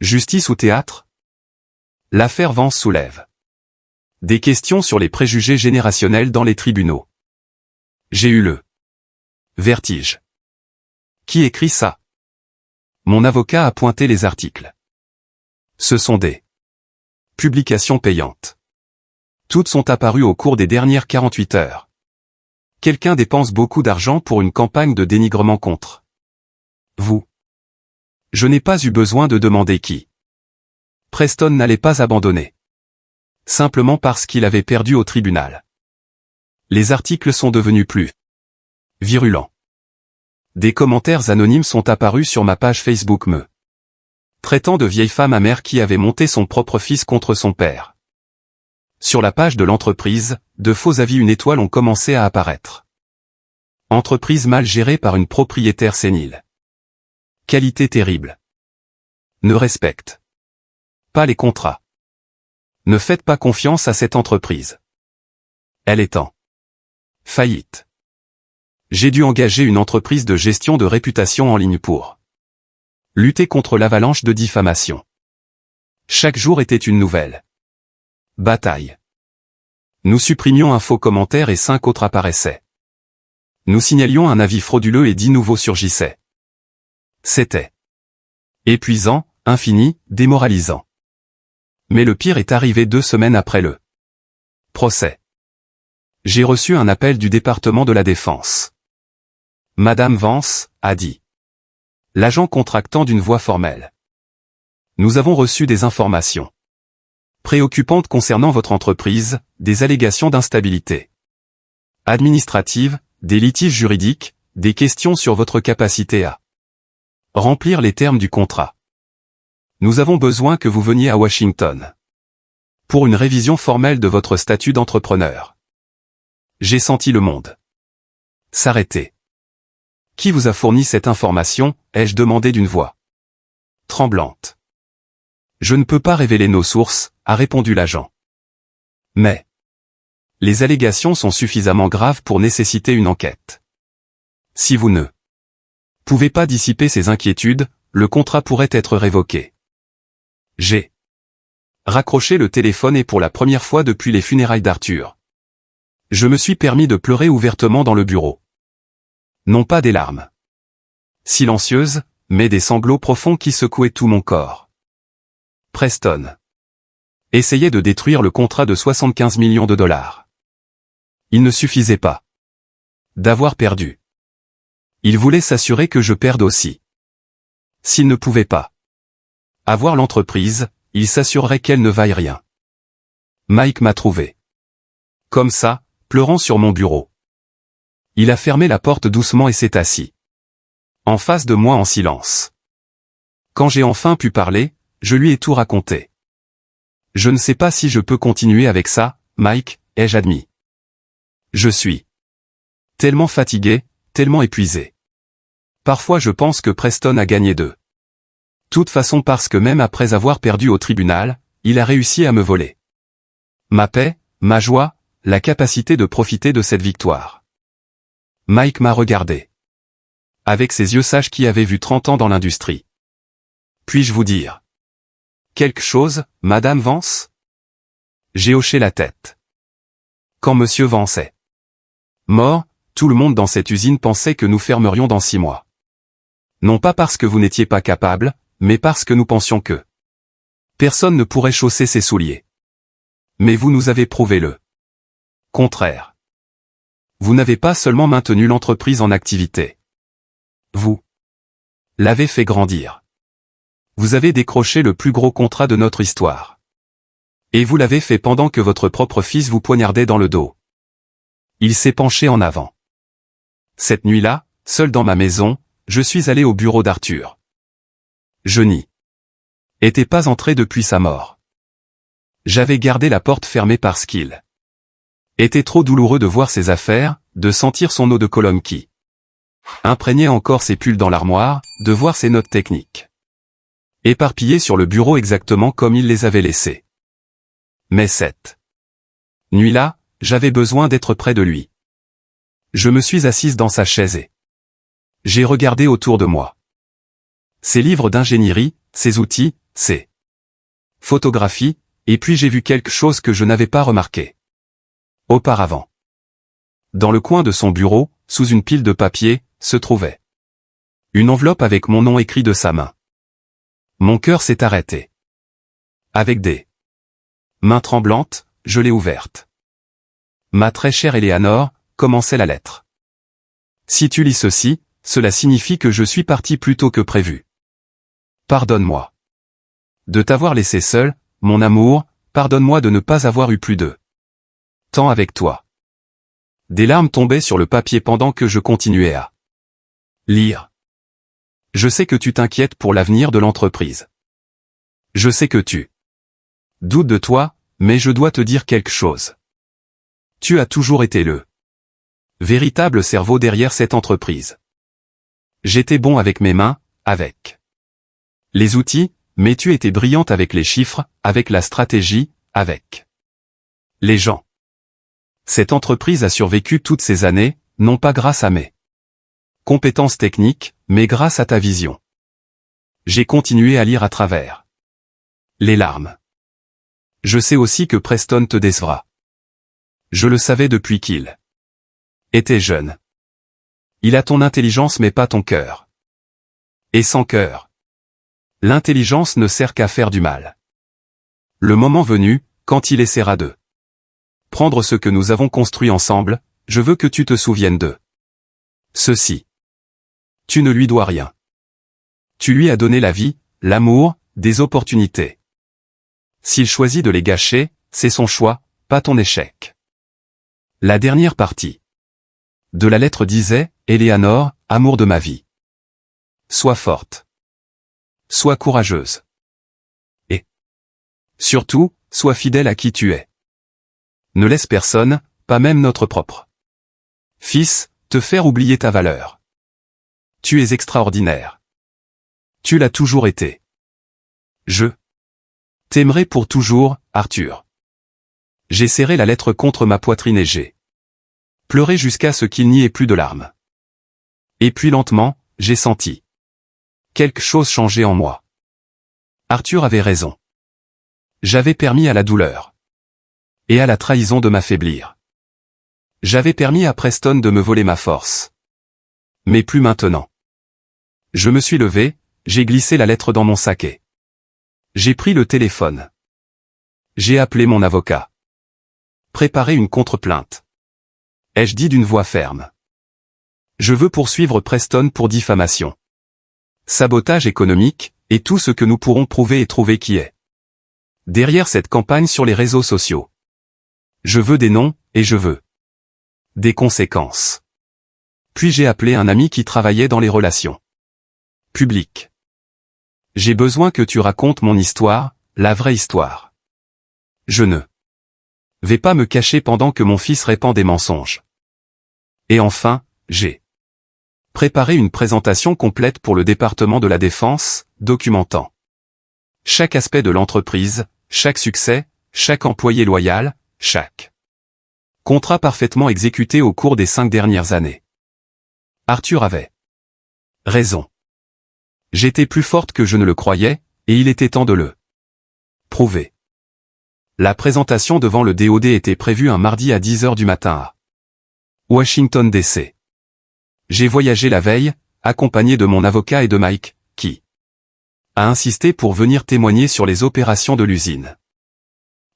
Justice ou théâtre? L'affaire Vance soulève des questions sur les préjugés générationnels dans les tribunaux. J'ai eu le vertige. Qui écrit ça? Mon avocat a pointé les articles. Ce sont des publications payantes. Toutes sont apparues au cours des dernières 48 heures. Quelqu'un dépense beaucoup d'argent pour une campagne de dénigrement contre vous. Je n'ai pas eu besoin de demander qui. Preston n'allait pas abandonner. Simplement parce qu'il avait perdu au tribunal. Les articles sont devenus plus virulents. Des commentaires anonymes sont apparus sur ma page Facebook me traitant de vieille femme amère qui avait monté son propre fils contre son père. Sur la page de l'entreprise, de faux avis une étoile ont commencé à apparaître. Entreprise mal gérée par une propriétaire sénile. Qualité terrible. Ne respecte pas les contrats. Ne faites pas confiance à cette entreprise. Elle est en faillite. J'ai dû engager une entreprise de gestion de réputation en ligne pour lutter contre l'avalanche de diffamation. Chaque jour était une nouvelle bataille. Nous supprimions un faux commentaire et 5 autres apparaissaient. Nous signalions un avis frauduleux et 10 nouveaux surgissaient. C'était épuisant, infini, démoralisant. Mais le pire est arrivé 2 semaines après le procès. J'ai reçu un appel du département de la Défense. Madame Vance, a dit l'agent contractant d'une voix formelle. Nous avons reçu des informations préoccupantes concernant votre entreprise, des allégations d'instabilité administrative, des litiges juridiques, des questions sur votre capacité à remplir les termes du contrat. Nous avons besoin que vous veniez à Washington pour une révision formelle de votre statut d'entrepreneur. J'ai senti le monde s'arrêter. Qui vous a fourni cette information? Ai-je demandé d'une voix tremblante. Je ne peux pas révéler nos sources, a répondu l'agent. Mais les allégations sont suffisamment graves pour nécessiter une enquête. Si vous ne pouvez pas dissiper ces inquiétudes, le contrat pourrait être révoqué. J'ai raccroché le téléphone et pour la première fois depuis les funérailles d'Arthur, je me suis permis de pleurer ouvertement dans le bureau. Non pas des larmes silencieuses, mais des sanglots profonds qui secouaient tout mon corps. Preston essayait de détruire le contrat de 75 millions de dollars. Il ne suffisait pas d'avoir perdu. Il voulait s'assurer que je perde aussi. S'il ne pouvait pas avoir l'entreprise, il s'assurerait qu'elle ne vaille rien. Mike m'a trouvé comme ça, pleurant sur mon bureau. Il a fermé la porte doucement et s'est assis en face de moi en silence. Quand j'ai enfin pu parler, je lui ai tout raconté. Je ne sais pas si je peux continuer avec ça, Mike, ai-je admis. Je suis tellement fatigué, tellement épuisé. Parfois je pense que Preston a gagné de toute façon parce que même après avoir perdu au tribunal, il a réussi à me voler ma paix, ma joie, la capacité de profiter de cette victoire. Mike m'a regardé avec ses yeux sages qui avaient vu 30 ans dans l'industrie. Puis-je vous dire quelque chose, Madame Vance? J'ai hoché la tête. Quand Monsieur Vance est mort, tout le monde dans cette usine pensait que nous fermerions dans 6 mois. Non pas parce que vous n'étiez pas capable, mais parce que nous pensions que personne ne pourrait chausser ses souliers. Mais vous nous avez prouvé le contraire. Vous n'avez pas seulement maintenu l'entreprise en activité. Vous l'avez fait grandir. Vous avez décroché le plus gros contrat de notre histoire. Et vous l'avez fait pendant que votre propre fils vous poignardait dans le dos. Il s'est penché en avant. Cette nuit-là, seul dans ma maison, je suis allé au bureau d'Arthur. Je n'y était pas entré depuis sa mort. J'avais gardé la porte fermée parce qu'il était trop douloureux de voir ses affaires, de sentir son eau de Cologne qui imprégnait encore ses pulls dans l'armoire, de voir ses notes techniques éparpillées sur le bureau exactement comme il les avait laissées. Mais cette nuit-là, j'avais besoin d'être près de lui. Je me suis assise dans sa chaise et j'ai regardé autour de moi. Ses livres d'ingénierie, ses outils, ses photographies, et puis j'ai vu quelque chose que je n'avais pas remarqué auparavant. Dans le coin de son bureau, sous une pile de papier, se trouvait une enveloppe avec mon nom écrit de sa main. Mon cœur s'est arrêté. Avec des mains tremblantes, je l'ai ouverte. Ma très chère Éléanore, commençait la lettre. Si tu lis ceci, cela signifie que je suis parti plus tôt que prévu. Pardonne-moi de t'avoir laissé seul, mon amour, pardonne-moi de ne pas avoir eu plus de temps avec toi. Des larmes tombaient sur le papier pendant que je continuais à lire. Je sais que tu t'inquiètes pour l'avenir de l'entreprise. Je sais que tu doutes de toi, mais je dois te dire quelque chose. Tu as toujours été le véritable cerveau derrière cette entreprise. J'étais bon avec mes mains, avec les outils, mais tu étais brillante avec les chiffres, avec la stratégie, avec les gens. Cette entreprise a survécu toutes ces années, non pas grâce à mes compétences techniques, mais grâce à ta vision. J'ai continué à lire à travers les larmes. Je sais aussi que Preston te décevra. Je le savais depuis qu'il était jeune. Il a ton intelligence mais pas ton cœur. Et sans cœur, l'intelligence ne sert qu'à faire du mal. Le moment venu, quand il essaiera de prendre ce que nous avons construit ensemble, je veux que tu te souviennes de ceci. Tu ne lui dois rien. Tu lui as donné la vie, l'amour, des opportunités. S'il choisit de les gâcher, c'est son choix, pas ton échec. La dernière partie de la lettre disait, Éléanore, amour de ma vie. Sois forte. Sois courageuse. Et surtout, sois fidèle à qui tu es. Ne laisse personne, pas même notre propre fils, te faire oublier ta valeur. Tu es extraordinaire. Tu l'as toujours été. Je t'aimerai pour toujours, Arthur. J'ai serré la lettre contre ma poitrine et j'ai pleuré jusqu'à ce qu'il n'y ait plus de larmes. Et puis lentement, j'ai senti quelque chose changer en moi. Arthur avait raison. J'avais permis à la douleur et à la trahison de m'affaiblir. J'avais permis à Preston de me voler ma force. Mais plus maintenant. Je me suis levé, j'ai glissé la lettre dans mon sac et j'ai pris le téléphone. J'ai appelé mon avocat. Préparé une contre-plainte. Ai-je dit d'une voix ferme. Je veux poursuivre Preston pour diffamation, sabotage économique, et tout ce que nous pourrons prouver et trouver qui est derrière cette campagne sur les réseaux sociaux. Je veux des noms, et je veux des conséquences. Puis j'ai appelé un ami qui travaillait dans les relations publiques. J'ai besoin que tu racontes mon histoire, la vraie histoire. Je ne vais pas me cacher pendant que mon fils répand des mensonges. Et enfin, j'ai préparé une présentation complète pour le département de la Défense, documentant chaque aspect de l'entreprise, chaque succès, chaque employé loyal, chaque contrat parfaitement exécuté au cours des 5 dernières années. Arthur avait raison. J'étais plus forte que je ne le croyais, et il était temps de le prouver. La présentation devant le DOD était prévue un mardi à 10 h du matin à Washington DC. J'ai voyagé la veille, accompagné de mon avocat et de Mike, qui a insisté pour venir témoigner sur les opérations de l'usine.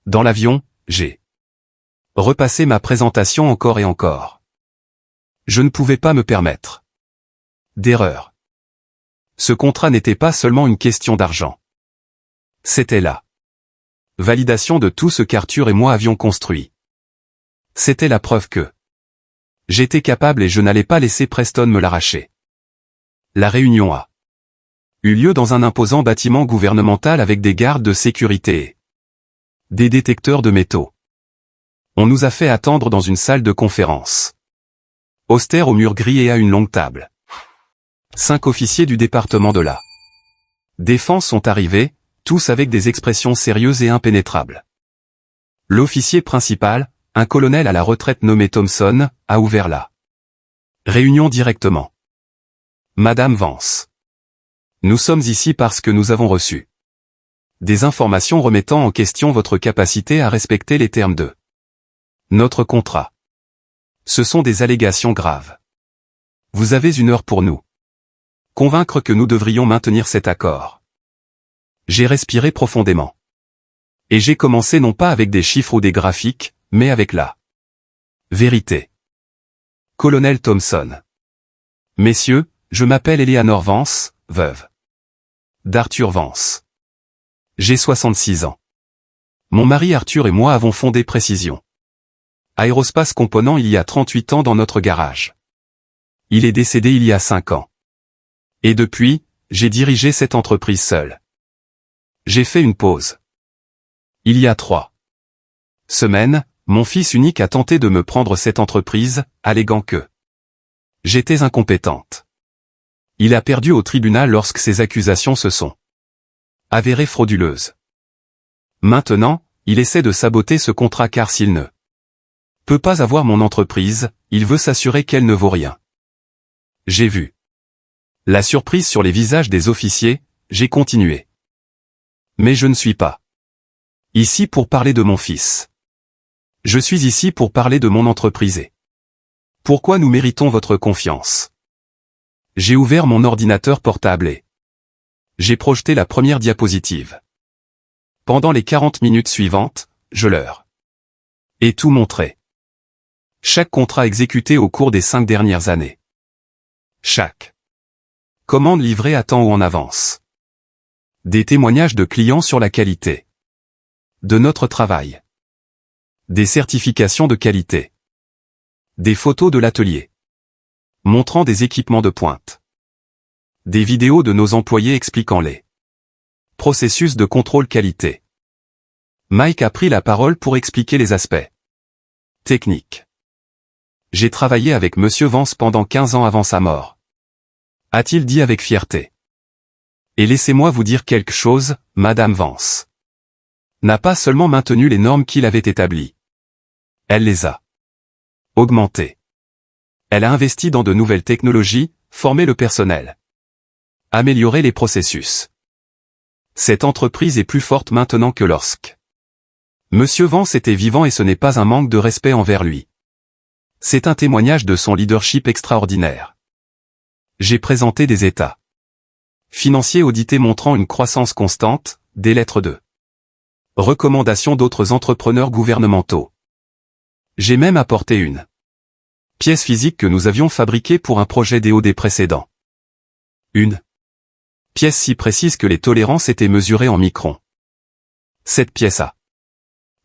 Dans l'avion, j'ai repassé ma présentation encore et encore. Je ne pouvais pas me permettre d'erreur. Ce contrat n'était pas seulement une question d'argent. C'était la validation de tout ce qu'Arthur et moi avions construit. C'était la preuve que j'étais capable et je n'allais pas laisser Preston me l'arracher. La réunion a eut lieu dans un imposant bâtiment gouvernemental avec des gardes de sécurité et des détecteurs de métaux. On nous a fait attendre dans une salle de conférence austère aux murs gris et à une longue table. 5 officiers du département de la Défense sont arrivés, tous avec des expressions sérieuses et impénétrables. L'officier principal, un colonel à la retraite nommé Thompson, a ouvert la réunion directement. Madame Vance. Nous sommes ici parce que nous avons reçu des informations remettant en question votre capacité à respecter les termes de notre contrat. Ce sont des allégations graves. Vous avez 1 heure pour nous convaincre que nous devrions maintenir cet accord. J'ai respiré profondément. Et j'ai commencé non pas avec des chiffres ou des graphiques, mais avec la vérité. Colonel Thompson. Messieurs, je m'appelle Eleanor Vance, veuve d'Arthur Vance. J'ai 66 ans. Mon mari Arthur et moi avons fondé Précision Aérospace Components il y a 38 ans dans notre garage. Il est décédé il y a 5 ans. Et depuis, j'ai dirigé cette entreprise seul. J'ai fait une pause. Il y a 3 semaines, mon fils unique a tenté de me prendre cette entreprise, alléguant que j'étais incompétente. Il a perdu au tribunal lorsque ces accusations se sont avérées frauduleuses. Maintenant, il essaie de saboter ce contrat car s'il ne peut pas avoir mon entreprise, il veut s'assurer qu'elle ne vaut rien. J'ai vu la surprise sur les visages des officiers, j'ai continué. Mais je ne suis pas ici pour parler de mon fils. Je suis ici pour parler de mon entreprise et pourquoi nous méritons votre confiance. J'ai ouvert mon ordinateur portable et j'ai projeté la première diapositive. Pendant les 40 minutes suivantes, je leur ai tout montré. Chaque contrat exécuté au cours des 5 dernières années. Chaque commande livrée à temps ou en avance. Des témoignages de clients sur la qualité de notre travail. Des certifications de qualité. Des photos de l'atelier montrant des équipements de pointe. Des vidéos de nos employés expliquant les processus de contrôle qualité. Mike a pris la parole pour expliquer les aspects techniques. J'ai travaillé avec Monsieur Vance pendant 15 ans avant sa mort. A-t-il dit avec fierté. Et laissez-moi vous dire quelque chose, Madame Vance n'a pas seulement maintenu les normes qu'il avait établies. Elle les a augmentées. Elle a investi dans de nouvelles technologies, formé le personnel, amélioré les processus. Cette entreprise est plus forte maintenant que lorsque Monsieur Vance était vivant et ce n'est pas un manque de respect envers lui. C'est un témoignage de son leadership extraordinaire. J'ai présenté des états financiers audités montrant une croissance constante, des lettres de recommandations d'autres entrepreneurs gouvernementaux. J'ai même apporté une pièce physique que nous avions fabriquée pour un projet DOD précédent. Une pièce si précise que les tolérances étaient mesurées en microns. Cette pièce a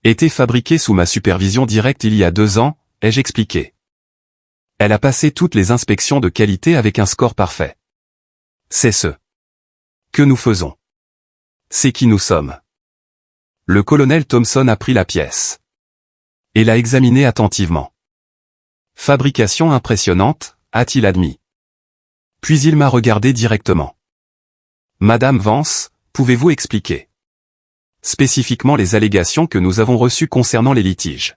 été fabriquée sous ma supervision directe il y a 2 ans, ai-je expliqué. Elle a passé toutes les inspections de qualité avec un score parfait. C'est ce que nous faisons. C'est qui nous sommes. Le colonel Thompson a pris la pièce et l'a examinée attentivement. Fabrication impressionnante, a-t-il admis. Puis il m'a regardé directement. Madame Vance, pouvez-vous expliquer spécifiquement les allégations que nous avons reçues concernant les litiges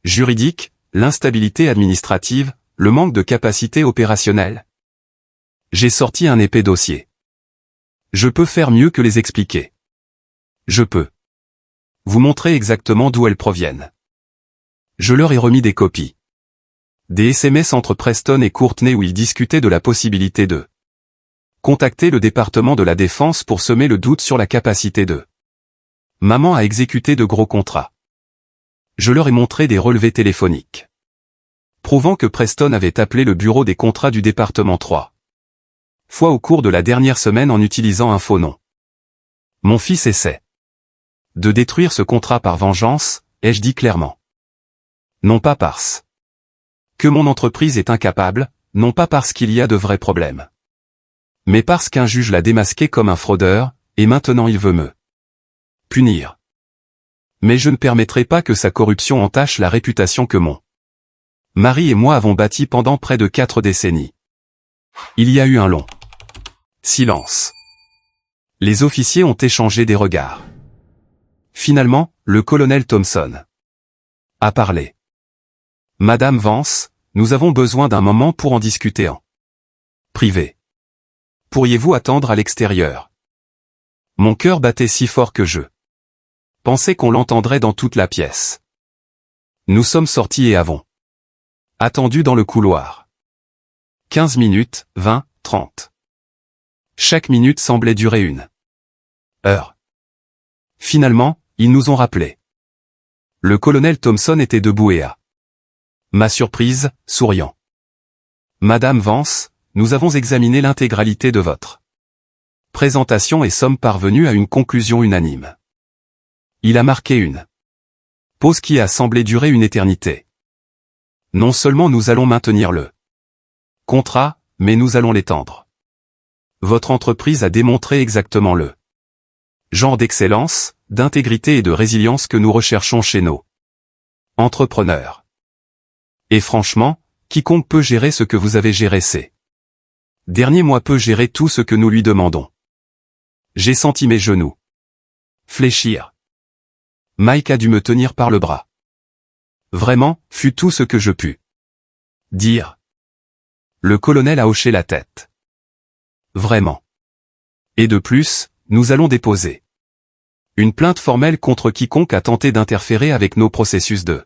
juridiques, l'instabilité administrative, le manque de capacité opérationnelle? J'ai sorti un épais dossier. Je peux faire mieux que les expliquer. Je peux vous montrer exactement d'où elles proviennent. Je leur ai remis des copies. Des SMS entre Preston et Courtney où ils discutaient de la possibilité de contacter le département de la Défense pour semer le doute sur la capacité de maman à exécuter de gros contrats. Je leur ai montré des relevés téléphoniques prouvant que Preston avait appelé le bureau des contrats du département 3 fois au cours de la dernière semaine en utilisant un faux nom. Mon fils essaie de détruire ce contrat par vengeance, ai-je dit clairement. Non pas parce que mon entreprise est incapable, non pas parce qu'il y a de vrais problèmes. Mais parce qu'un juge l'a démasqué comme un fraudeur, et maintenant il veut me punir. Mais je ne permettrai pas que sa corruption entache la réputation que mon mari et moi avons bâtie pendant près de 4 décennies. Il y a eu un long silence. Les officiers ont échangé des regards. Finalement, le colonel Thompson a parlé. Madame Vance, nous avons besoin d'un moment pour en discuter en privé. Pourriez-vous attendre à l'extérieur? Mon cœur battait si fort que je pensais qu'on l'entendrait dans toute la pièce. Nous sommes sortis et avons attendu dans le couloir. 15 minutes, 20, 30. Chaque minute semblait durer une heure. Finalement, ils nous ont rappelé. Le colonel Thompson était debout et à ma surprise, souriant. Madame Vance, nous avons examiné l'intégralité de votre présentation et sommes parvenus à une conclusion unanime. Il a marqué une pause qui a semblé durer une éternité. Non seulement nous allons maintenir le contrat, mais nous allons l'étendre. Votre entreprise a démontré exactement le genre d'excellence, d'intégrité et de résilience que nous recherchons chez nos entrepreneurs. Et franchement, quiconque peut gérer ce que vous avez géré ces derniers mois peut gérer tout ce que nous lui demandons. J'ai senti mes genoux fléchir. Mike a dû me tenir par le bras. Vraiment, fut tout ce que je pus dire. Le colonel a hoché la tête. Vraiment. Et de plus, nous allons déposer une plainte formelle contre quiconque a tenté d'interférer avec nos processus de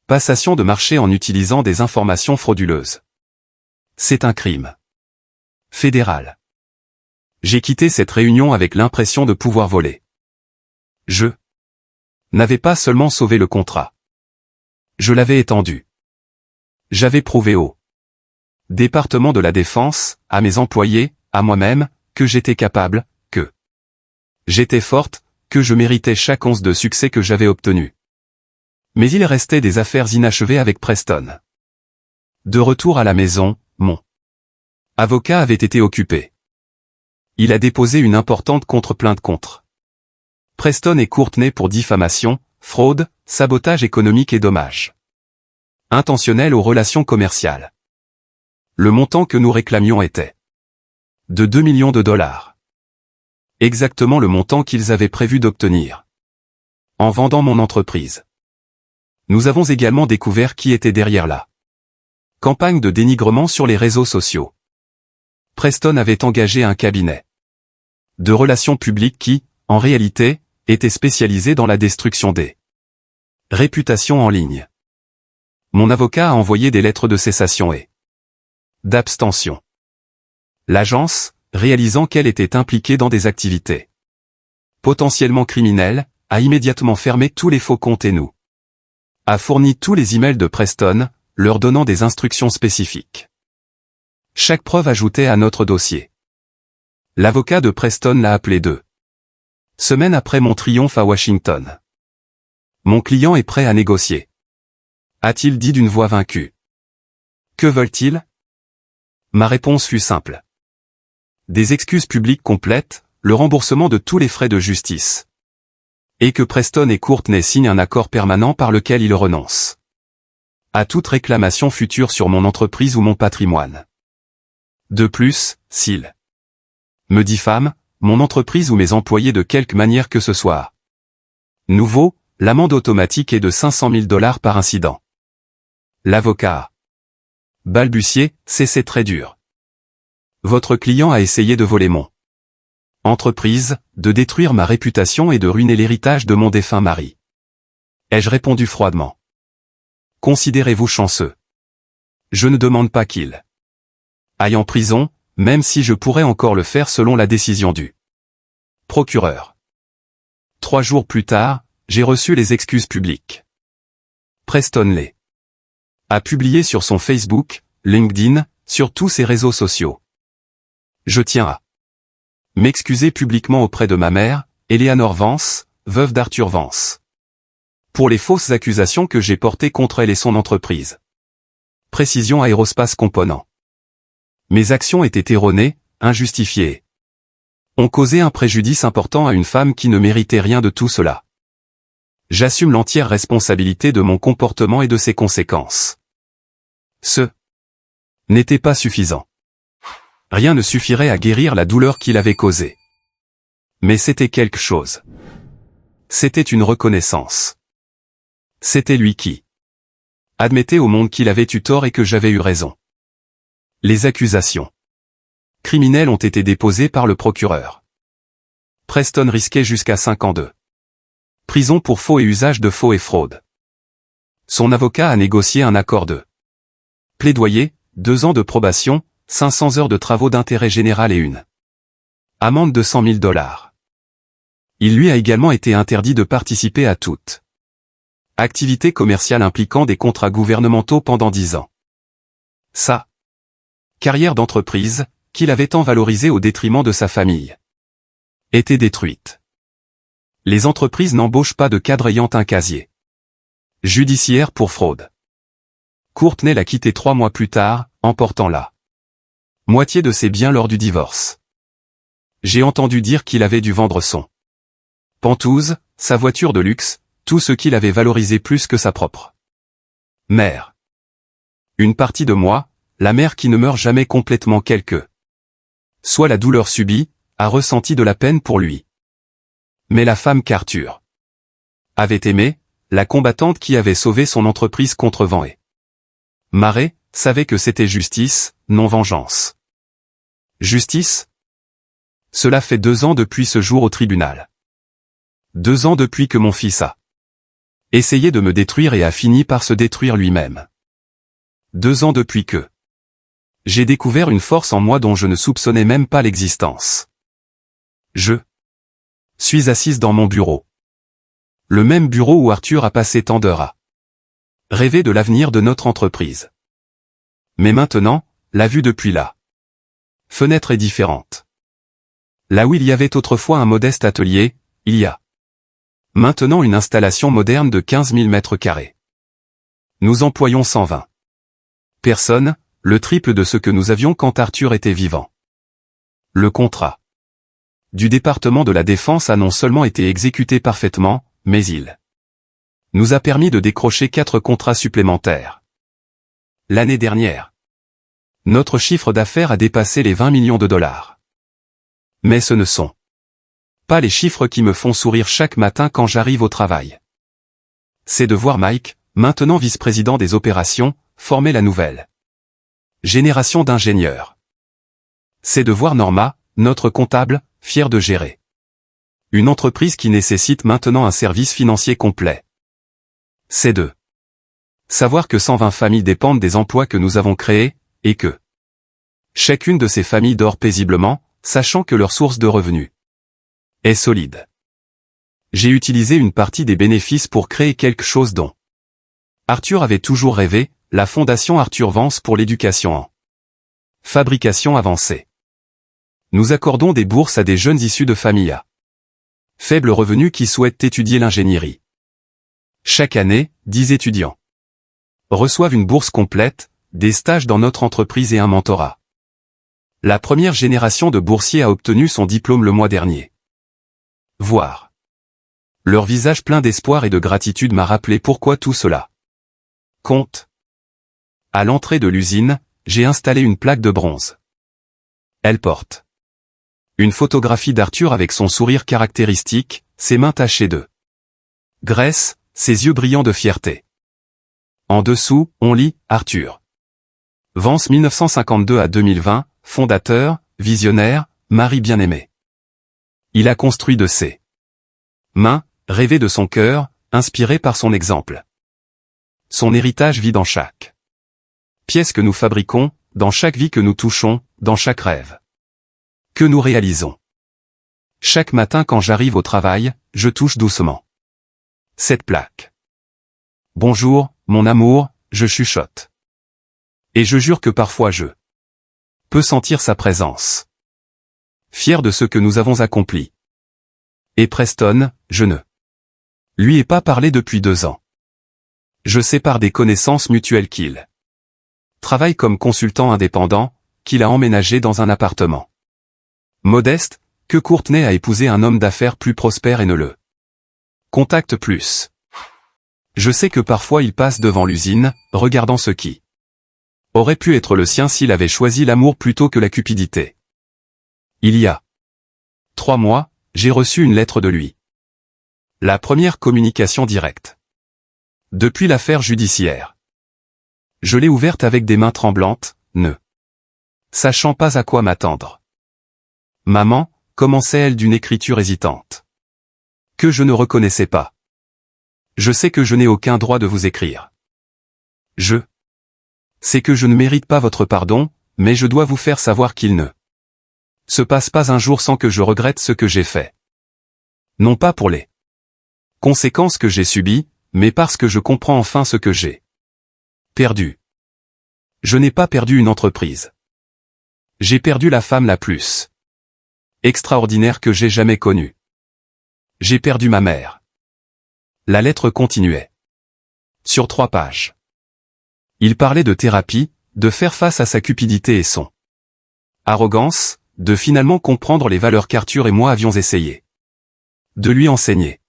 passation de marché en utilisant des informations frauduleuses. C'est un crime fédéral. J'ai quitté cette réunion avec l'impression de pouvoir voler. Je n'avais pas seulement sauvé le contrat. Je l'avais étendu. J'avais prouvé au département de la Défense, à mes employés, à moi-même, que j'étais capable, que j'étais forte, que je méritais chaque once de succès que j'avais obtenu. Mais il restait des affaires inachevées avec Preston. De retour à la maison, mon avocat avait été occupé. Il a déposé une importante contre-plainte contre Preston et Courtney pour diffamation, fraude, sabotage économique et dommages intentionnels aux relations commerciales. Le montant que nous réclamions était de 2 millions de dollars. Exactement le montant qu'ils avaient prévu d'obtenir en vendant mon entreprise. Nous avons également découvert qui était derrière la campagne de dénigrement sur les réseaux sociaux. Preston avait engagé un cabinet de relations publiques qui, en réalité, était spécialisé dans la destruction des réputations en ligne. Mon avocat a envoyé des lettres de cessation et d'abstention. L'agence, réalisant qu'elle était impliquée dans des activités potentiellement criminelles, a immédiatement fermé tous les faux comptes et nous a fourni tous les emails de Preston, leur donnant des instructions spécifiques. Chaque preuve ajoutée à notre dossier. L'avocat de Preston l'a appelé 2 semaines après mon triomphe à Washington. Mon client est prêt à négocier, a-t-il dit d'une voix vaincue. Que veulent-ils? Ma réponse fut simple. Des excuses publiques complètes, le remboursement de tous les frais de justice. Et que Preston et Courtney signent un accord permanent par lequel ils renoncent à toute réclamation future sur mon entreprise ou mon patrimoine. De plus, s'ils me diffament, mon entreprise ou mes employés de quelque manière que ce soit. Nouveau, l'amende automatique est de 500 000 $ par incident. L'avocat a balbutié, c'est très dur. Votre client a essayé de voler mon entreprise, de détruire ma réputation et de ruiner l'héritage de mon défunt mari. Ai-je répondu froidement. Considérez-vous chanceux. Je ne demande pas qu'il aille en prison, même si je pourrais encore le faire selon la décision du procureur. 3 jours plus tard, j'ai reçu les excuses publiques. Preston les a publiées sur son Facebook, LinkedIn, sur tous ses réseaux sociaux. Je tiens à m'excuser publiquement auprès de ma mère, Eleanor Vance, veuve d'Arthur Vance, pour les fausses accusations que j'ai portées contre elle et son entreprise. Précision Aérospace Components. Mes actions étaient erronées, injustifiés, ont causé un préjudice important à une femme qui ne méritait rien de tout cela. J'assume l'entière responsabilité de mon comportement et de ses conséquences. Ce n'était pas suffisant. Rien ne suffirait à guérir la douleur qu'il avait causée. Mais c'était quelque chose. C'était une reconnaissance. C'était lui qui admettait au monde qu'il avait eu tort et que j'avais eu raison. Les accusations criminelles ont été déposées par le procureur. Preston risquait jusqu'à 5 ans de prison pour faux et usage de faux et fraude. Son avocat a négocié un accord de plaidoyer, 2 ans de probation, 500 heures de travaux d'intérêt général et une amende de $100 000. Il lui a également été interdit de participer à toute activité commerciale impliquant des contrats gouvernementaux pendant 10 ans. Sa carrière d'entreprise, qu'il avait tant valorisée au détriment de sa famille, était détruite. Les entreprises n'embauchent pas de cadre ayant un casier judiciaire pour fraude. Courtney l'a quitté 3 mois plus tard, emportant la moitié de ses biens lors du divorce. J'ai entendu dire qu'il avait dû vendre son Penthouse, sa voiture de luxe, tout ce qu'il avait valorisé plus que sa propre mère. Une partie de moi, la mère qui ne meurt jamais complètement soit la douleur subie, a ressenti de la peine pour lui. Mais la femme qu'Arthur avait aimée, la combattante qui avait sauvé son entreprise contre vent et marée, savait que c'était justice, non vengeance. Justice? Cela fait 2 ans depuis ce jour au tribunal. 2 ans depuis que mon fils a essayé de me détruire et a fini par se détruire lui-même. 2 ans depuis que j'ai découvert une force en moi dont je ne soupçonnais même pas l'existence. Je suis assise dans mon bureau. Le même bureau où Arthur a passé tant d'heures à rêver de l'avenir de notre entreprise. Mais maintenant, la vue depuis la fenêtre est différente. Là où il y avait autrefois un modeste atelier, il y a maintenant une installation moderne de 15 000 mètres carrés. Nous employons 120 personnes, le triple de ce que nous avions quand Arthur était vivant. Le contrat du département de la Défense a non seulement été exécuté parfaitement, mais il nous a permis de décrocher 4 contrats supplémentaires. L'année dernière, notre chiffre d'affaires a dépassé les 20 millions de dollars. Mais ce ne sont pas les chiffres qui me font sourire chaque matin quand j'arrive au travail. C'est de voir Mike, maintenant vice-président des opérations, former la nouvelle génération d'ingénieurs. C'est de voir Norma, notre comptable, fière de gérer une entreprise qui nécessite maintenant un service financier complet. C'est de savoir que 120 familles dépendent des emplois que nous avons créés, et que chacune de ces familles dort paisiblement, sachant que leur source de revenus est solide. J'ai utilisé une partie des bénéfices pour créer quelque chose dont Arthur avait toujours rêvé, la fondation Arthur Vance pour l'éducation en fabrication avancée. Nous accordons des bourses à des jeunes issus de familles à faible revenu qui souhaitent étudier l'ingénierie. Chaque année, 10 étudiants reçoivent une bourse complète, des stages dans notre entreprise et un mentorat. La première génération de boursiers a obtenu son diplôme le mois dernier. Voir leur visage plein d'espoir et de gratitude m'a rappelé pourquoi tout cela compte. À l'entrée de l'usine, j'ai installé une plaque de bronze. Elle porte une photographie d'Arthur avec son sourire caractéristique, ses mains tachées de graisse, ses yeux brillants de fierté. En dessous, on lit « Arthur Vance 1952 à 2020, fondateur, visionnaire, mari bien-aimé. Il a construit de ses mains, rêvé de son cœur, inspiré par son exemple. Son héritage vit dans chaque pièce que nous fabriquons, dans chaque vie que nous touchons, dans chaque rêve que nous réalisons. Chaque matin quand j'arrive au travail, je touche doucement cette plaque. Bonjour, mon amour, je chuchote. Et je jure que parfois je peux sentir sa présence. Fier de ce que nous avons accompli. Et Preston, je ne lui ai pas parlé depuis 2 ans. Je sais par des connaissances mutuelles qu'il travaille comme consultant indépendant, qu'il a emménagé dans un appartement Modeste, que Courtney a épousé un homme d'affaires plus prospère et ne le contacte plus. Je sais que parfois il passe devant l'usine, regardant ce qui aurait pu être le sien s'il avait choisi l'amour plutôt que la cupidité. Il y a 3 mois, j'ai reçu une lettre de lui. La première communication directe. Depuis l'affaire judiciaire. Je l'ai ouverte avec des mains tremblantes, ne sachant pas à quoi m'attendre. Maman, commençait-elle d'une écriture hésitante. Que je ne reconnaissais pas. Je sais que je n'ai aucun droit de vous écrire. Je sais que je ne mérite pas votre pardon, mais je dois vous faire savoir qu'il ne se passe pas un jour sans que je regrette ce que j'ai fait. Non pas pour les conséquences que j'ai subies, mais parce que je comprends enfin ce que j'ai perdu. Je n'ai pas perdu une entreprise. J'ai perdu la femme la plus extraordinaire que j'ai jamais connue. J'ai perdu ma mère. La lettre continuait. Sur 3 pages. Il parlait de thérapie, de faire face à sa cupidité et son arrogance, de finalement comprendre les valeurs qu'Arthur et moi avions essayé de lui enseigner.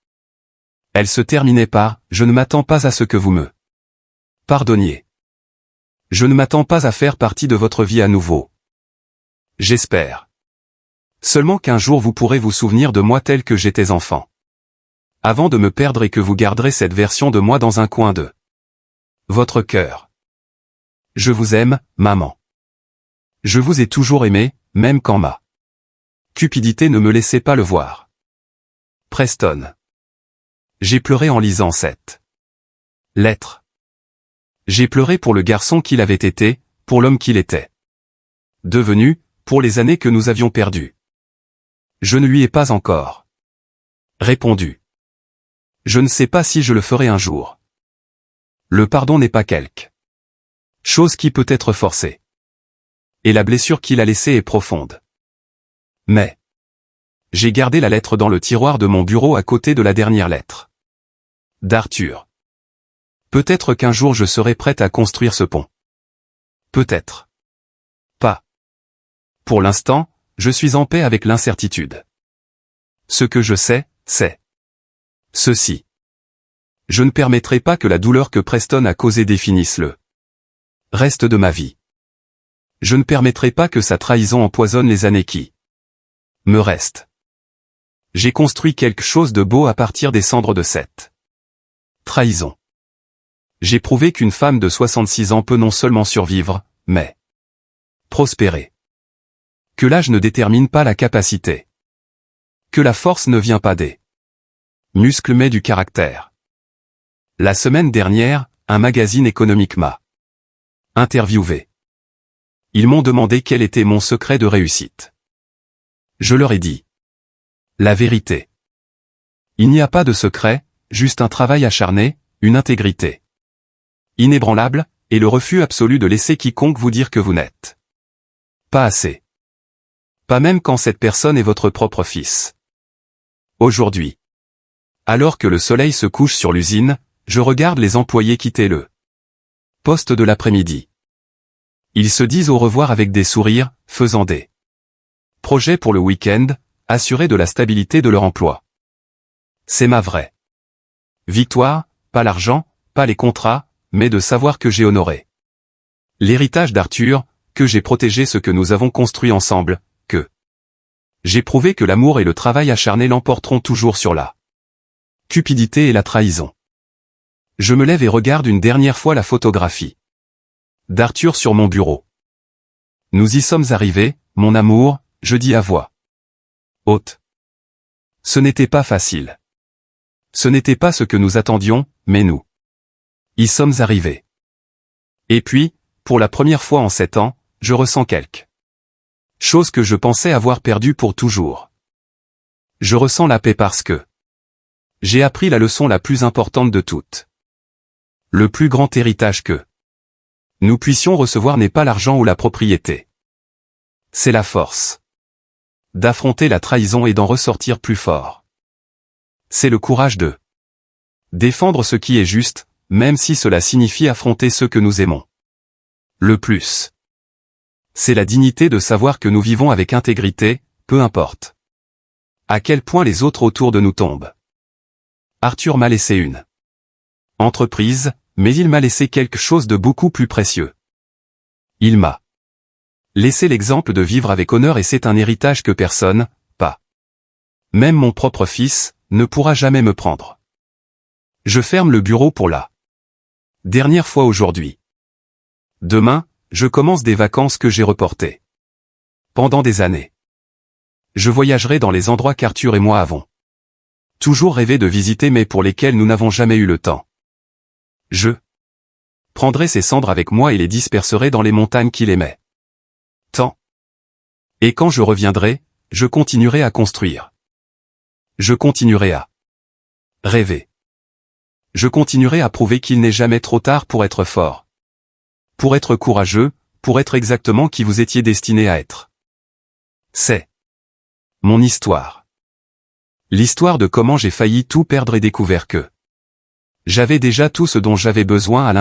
Elle se terminait par « Je ne m'attends pas à ce que vous me pardonniez. Je ne m'attends pas à faire partie de votre vie à nouveau. J'espère seulement qu'un jour vous pourrez vous souvenir de moi tel que j'étais enfant. Avant de me perdre et que vous garderez cette version de moi dans un coin de votre cœur. Je vous aime, maman. Je vous ai toujours aimé, même quand ma cupidité ne me laissait pas le voir. Preston. J'ai pleuré en lisant cette lettre. J'ai pleuré pour le garçon qu'il avait été, pour l'homme qu'il était devenu, pour les années que nous avions perdues. Je ne lui ai pas encore répondu. Je ne sais pas si je le ferai un jour. Le pardon n'est pas quelque chose qui peut être forcée. Et la blessure qu'il a laissée est profonde. Mais j'ai gardé la lettre dans le tiroir de mon bureau à côté de la dernière lettre d'Arthur. Peut-être qu'un jour je serai prête à construire ce pont. Peut-être pas. Pour l'instant, je suis en paix avec l'incertitude. Ce que je sais, c'est ceci. Je ne permettrai pas que la douleur que Preston a causée définisse le reste de ma vie. Je ne permettrai pas que sa trahison empoisonne les années qui me restent. J'ai construit quelque chose de beau à partir des cendres de cette trahison. J'ai prouvé qu'une femme de 66 ans peut non seulement survivre, mais prospérer. Que l'âge ne détermine pas la capacité. Que la force ne vient pas des muscles mais du caractère. La semaine dernière, un magazine économique m'a interviewé. Ils m'ont demandé quel était mon secret de réussite. Je leur ai dit la vérité. Il n'y a pas de secret, juste un travail acharné, une intégrité inébranlable, et le refus absolu de laisser quiconque vous dire que vous n'êtes pas assez. Pas même quand cette personne est votre propre fils. Aujourd'hui, alors que le soleil se couche sur l'usine, je regarde les employés quitter le poste de l'après-midi. Ils se disent au revoir avec des sourires, faisant des projets pour le week-end, assurés de la stabilité de leur emploi. C'est ma vraie victoire, pas l'argent, pas les contrats, mais de savoir que j'ai honoré l'héritage d'Arthur, que j'ai protégé ce que nous avons construit ensemble, que j'ai prouvé que l'amour et le travail acharné l'emporteront toujours sur la cupidité et la trahison. Je me lève et regarde une dernière fois la photographie d'Arthur sur mon bureau. Nous y sommes arrivés, mon amour, je dis à voix haute. Ce n'était pas facile. Ce n'était pas ce que nous attendions, mais nous y sommes arrivés. Et puis, pour la première fois en 7 ans, je ressens quelque chose que je pensais avoir perdu pour toujours. Je ressens la paix parce que j'ai appris la leçon la plus importante de toutes. Le plus grand héritage que nous puissions recevoir n'est pas l'argent ou la propriété. C'est la force d'affronter la trahison et d'en ressortir plus fort. C'est le courage de défendre ce qui est juste, même si cela signifie affronter ceux que nous aimons le plus. C'est la dignité de savoir que nous vivons avec intégrité, peu importe. À quel point les autres autour de nous tombent. Arthur m'a laissé une entreprise, mais il m'a laissé quelque chose de beaucoup plus précieux. Il m'a laissé l'exemple de vivre avec honneur et c'est un héritage que personne, pas même mon propre fils, ne pourra jamais me prendre. Je ferme le bureau pour la dernière fois aujourd'hui. Demain, je commence des vacances que j'ai reportées pendant des années. Je voyagerai dans les endroits qu'Arthur et moi avons toujours rêvé de visiter mais pour lesquels nous n'avons jamais eu le temps. Je prendrai ses cendres avec moi et les disperserai dans les montagnes qu'il aimait tant. Et quand je reviendrai, je continuerai à construire. Je continuerai à rêver. Je continuerai à prouver qu'il n'est jamais trop tard pour être fort. Pour être courageux, pour être exactement qui vous étiez destiné à être. C'est mon histoire. L'histoire de comment j'ai failli tout perdre et découvert que j'avais déjà tout ce dont j'avais besoin à l'intérieur.